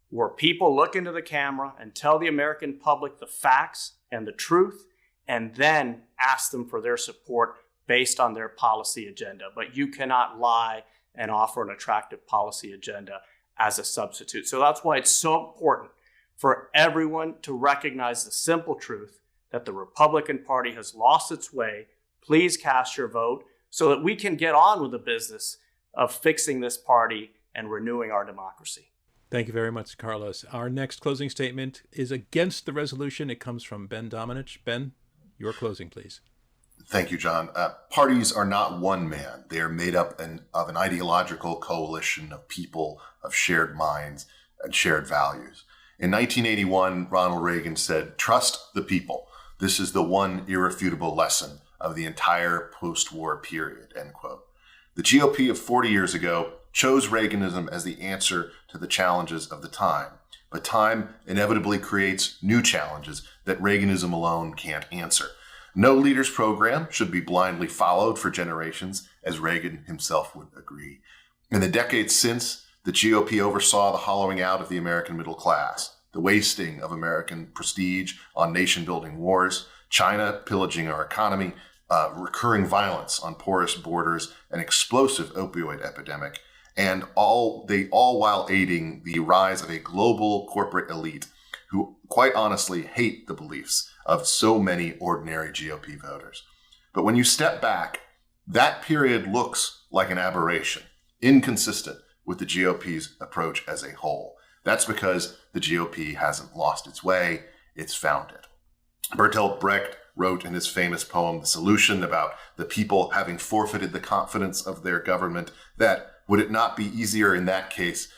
where people look into the camera and tell the American public the facts and the truth, and then ask them for their support based on their policy agenda. But you cannot lie and offer an attractive policy agenda as a substitute. So that's why it's so important for everyone to recognize the simple truth that the Republican Party has lost its way. Please cast your vote so that we can get on with the business of fixing this party and renewing our democracy. Thank you very much, Carlos. Our next closing statement is against the resolution. It comes from Ben Domenech. Ben, your closing, please. Thank you, John. Parties are not one man. They are made up of an ideological coalition of people, of shared minds and shared values. In 1981, Ronald Reagan said, "Trust the people. This is the one irrefutable lesson of the entire post-war period," end quote. The GOP of 40 years ago chose Reaganism as the answer to the challenges of the time. But time inevitably creates new challenges that Reaganism alone can't answer. No leader's program should be blindly followed for generations, as Reagan himself would agree. In the decades since, the GOP oversaw the hollowing out of the American middle class, the wasting of American prestige on nation-building wars, China pillaging our economy, recurring violence on porous borders, an explosive opioid epidemic, and all while aiding the rise of a global corporate elite who quite honestly hate the beliefs of so many ordinary GOP voters. But when you step back, that period looks like an aberration, inconsistent with the GOP's approach as a whole. That's because the GOP hasn't lost its way, it's found it. Bertolt Brecht wrote in his famous poem, The Solution, about the people having forfeited the confidence of their government, that would it not be easier in that case,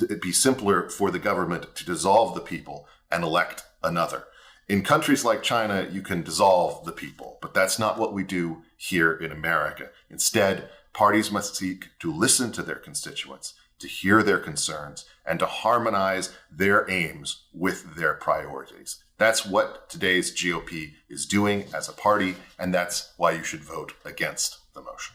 it'd be simpler for the government to dissolve the people and elect another. In countries like China, you can dissolve the people, but that's not what we do here in America. Instead, parties must seek to listen to their constituents, to hear their concerns, and to harmonize their aims with their priorities. That's what today's GOP is doing as a party, and that's why you should vote against the motion.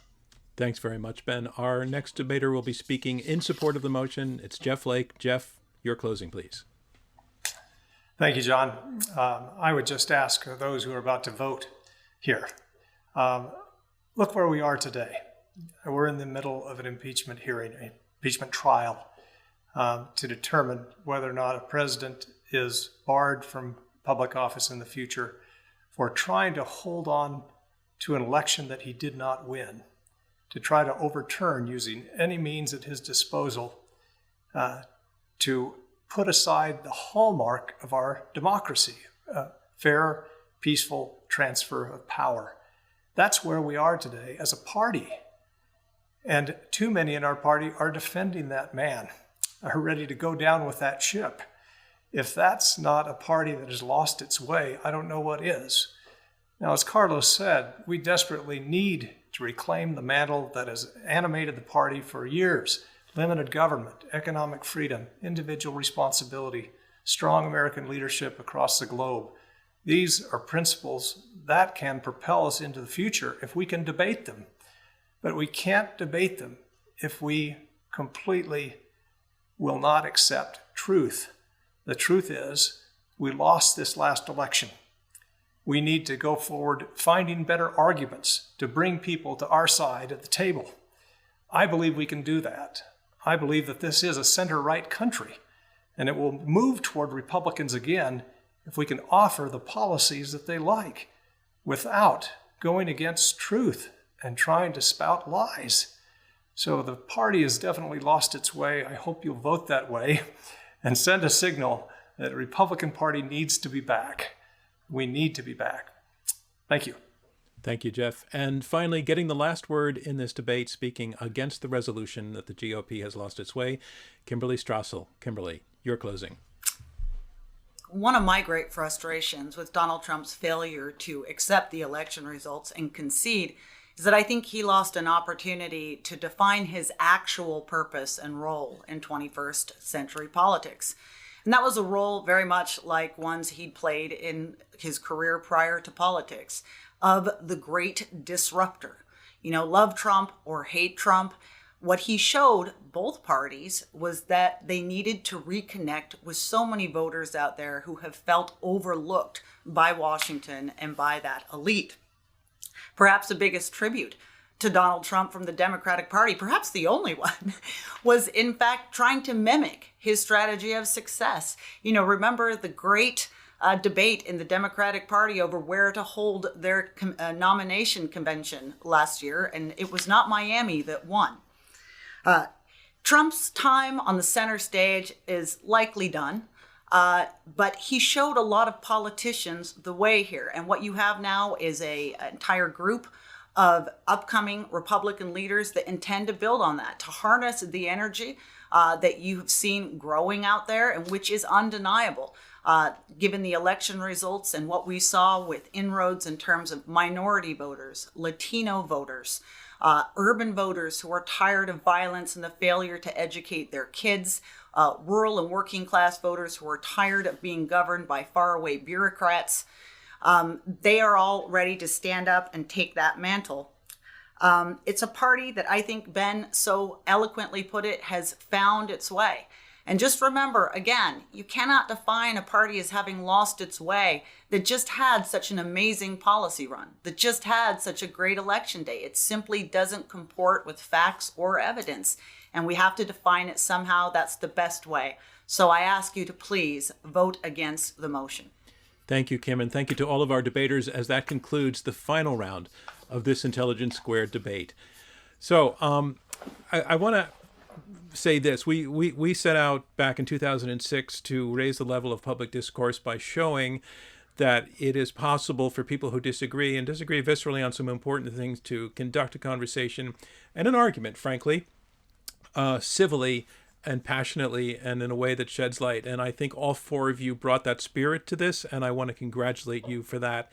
Thanks very much, Ben. Our next debater will be speaking in support of the motion. It's Jeff Flake. Jeff, your closing, please. Thank you, John. I would just ask those who are about to vote here, look where we are today. We're in the middle of an impeachment hearing, an impeachment trial, to determine whether or not a president is barred from public office in the future for trying to hold on to an election that he did not win, to try to overturn using any means at his disposal to put aside the hallmark of our democracy, fair, peaceful transfer of power. That's where we are today as a party. And too many in our party are defending that man, are ready to go down with that ship. If that's not a party that has lost its way, I don't know what is. Now, as Carlos said, we desperately need to reclaim the mantle that has animated the party for years: limited government, economic freedom, individual responsibility, strong American leadership across the globe. These are principles that can propel us into the future if we can debate them. But we can't debate them if we completely will not accept truth. The truth is, we lost this last election. We need to go forward finding better arguments to bring people to our side at the table. I believe we can do that. I believe that this is a center-right country, and it will move toward Republicans again if we can offer the policies that they like without going against truth and trying to spout lies. So the party has definitely lost its way. I hope you'll vote that way and send a signal that the Republican Party needs to be back. We need to be back. Thank you. Thank you, Jeff. And finally, getting the last word in this debate, speaking against the resolution that the GOP has lost its way, Kimberley Strassel. Kimberley, your closing. One of my great frustrations with Donald Trump's failure to accept the election results and concede is that I think he lost an opportunity to define his actual purpose and role in 21st century politics. And that was a role very much like ones he'd played in his career prior to politics, of the great disruptor. You know, love Trump or hate Trump, what he showed both parties was that they needed to reconnect with so many voters out there who have felt overlooked by Washington and by that elite. Perhaps the biggest tribute to Donald Trump from the Democratic Party, perhaps the only one, was in fact trying to mimic his strategy of success. You know, remember the great debate in the Democratic Party over where to hold their nomination convention last year, and it was not Miami that won. Trump's time on the center stage is likely done, but he showed a lot of politicians the way here. And what you have now is an entire group of upcoming Republican leaders that intend to build on that, to harness the energy that you've seen growing out there, and which is undeniable, given the election results and what we saw with inroads in terms of minority voters, Latino voters, urban voters who are tired of violence and the failure to educate their kids, rural and working class voters who are tired of being governed by faraway bureaucrats. They are all ready to stand up and take that mantle. It's a party that I think Ben so eloquently put it has found its way. And just remember, again, you cannot define a party as having lost its way that just had such an amazing policy run, that just had such a great election day. It simply doesn't comport with facts or evidence, and we have to define it somehow. That's the best way. So I ask you to please vote against the motion. Thank you, Kim, and thank you to all of our debaters, as that concludes the final round of this Intelligence Squared debate. So I want to say this. We set out back in 2006 to raise the level of public discourse by showing that it is possible for people who disagree and disagree viscerally on some important things to conduct a conversation and an argument, frankly, civilly and passionately and in a way that sheds light. And I think all four of you brought that spirit to this, and I want to congratulate you for that.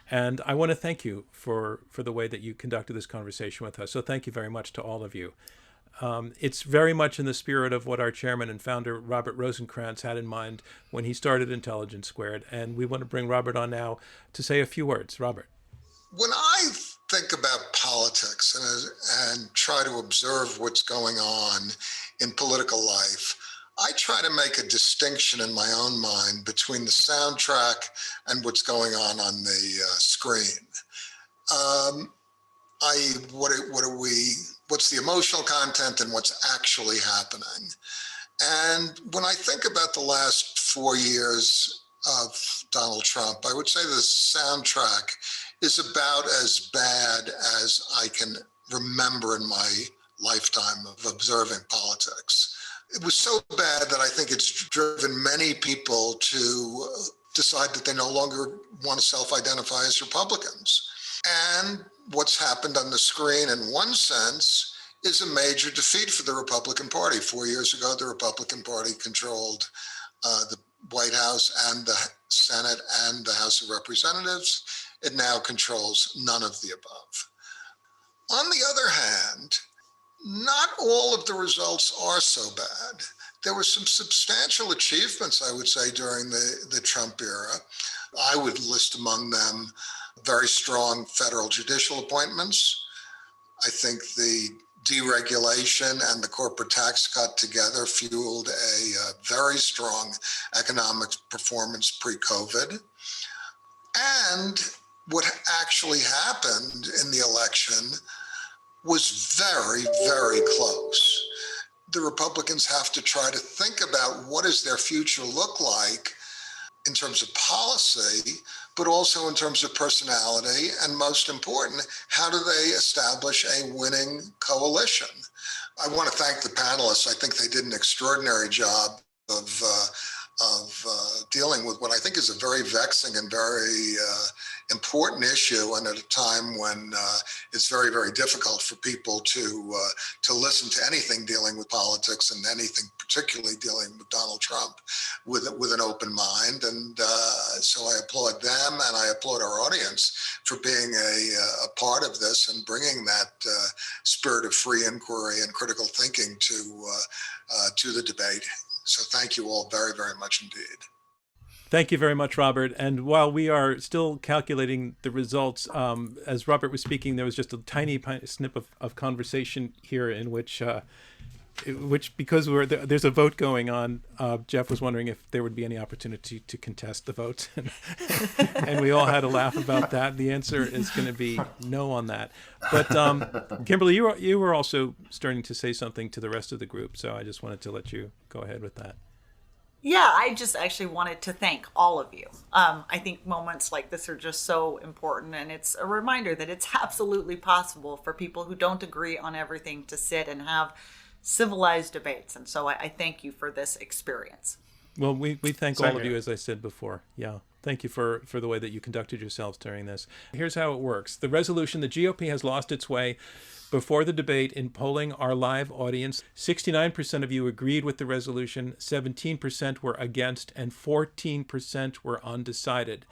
And I want to thank you for the way that you conducted this conversation with us. So thank you very much to all of you. It's very much in the spirit of what our chairman and founder, Robert Rosencrantz, had in mind when he started Intelligence Squared. And we want to bring Robert on now to say a few words. Robert. When I think about politics and try to observe what's going on in political life, I try to make a distinction in my own mind between the soundtrack and what's going on the screen. What's the emotional content and what's actually happening? And when I think about the last 4 years of Donald Trump, I would say the soundtrack is about as bad as I can remember in my lifetime of observing politics. It was so bad that I think it's driven many people to decide that they no longer want to self-identify as Republicans. And what's happened on the screen, in one sense, is a major defeat for the Republican Party. 4 years ago, the Republican Party controlled the White House and the Senate and the House of Representatives. It now controls none of the above. On the other hand, not all of the results are so bad. There were some substantial achievements, I would say, during the Trump era. I would list among them very strong federal judicial appointments. I think the deregulation and the corporate tax cut together fueled a very strong economic performance pre-COVID. And what actually happened in the election was very, very close. The Republicans have to try to think about what does their future look like in terms of policy, but also in terms of personality, and most important, how do they establish a winning coalition? I want to thank the panelists. I think they did an extraordinary job of dealing with what I think is a very vexing and very important issue, and at a time when it's very, very difficult for people to listen to anything dealing with politics, and anything particularly dealing with Donald Trump with an open mind. And so I applaud them, and I applaud our audience for being a part of this and bringing that spirit of free inquiry and critical thinking to the debate. So thank you all very, very much indeed. Thank you very much, Robert. And while we are still calculating the results, as Robert was speaking, there was just a tiny snip of conversation here in which because there's a vote going on, Jeff was wondering if there would be any opportunity to contest the vote. And we all had a laugh about that. The answer is going to be no on that. But Kimberley, you were also starting to say something to the rest of the group, so I just wanted to let you go ahead with that. Yeah, I just actually wanted to thank all of you. I think moments like this are just so important, and it's a reminder that it's absolutely possible for people who don't agree on everything to sit and have civilized debates. And so I thank you for this experience. Well, we thank all of you, as I said before. Yeah. Thank you for the way that you conducted yourselves during this. Here's how it works. The resolution, the GOP has lost its way. Before the debate, in polling our live audience, 69% of you agreed with the resolution, 17% were against, and 14% were undecided.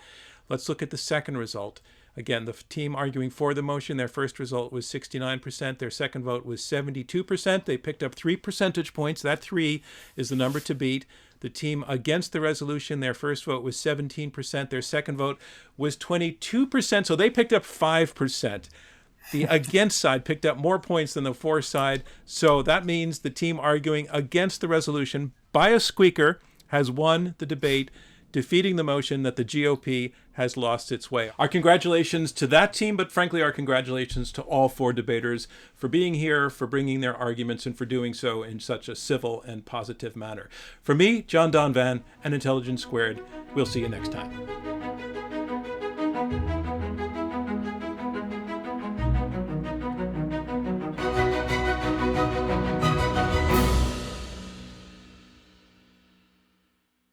Let's look at the second result. Again, the team arguing for the motion, their first result was 69%. Their second vote was 72%. They picked up 3 percentage points. That 3 is the number to beat. The team against the resolution, their first vote was 17%. Their second vote was 22%. So they picked up 5%. The against side picked up more points than the for side. So that means the team arguing against the resolution by a squeaker has won the debate, defeating the motion that the GOP has lost its way. Our congratulations to that team, but frankly, our congratulations to all 4 debaters for being here, for bringing their arguments, and for doing so in such a civil and positive manner. For me, John Donvan, and Intelligence Squared, we'll see you next time.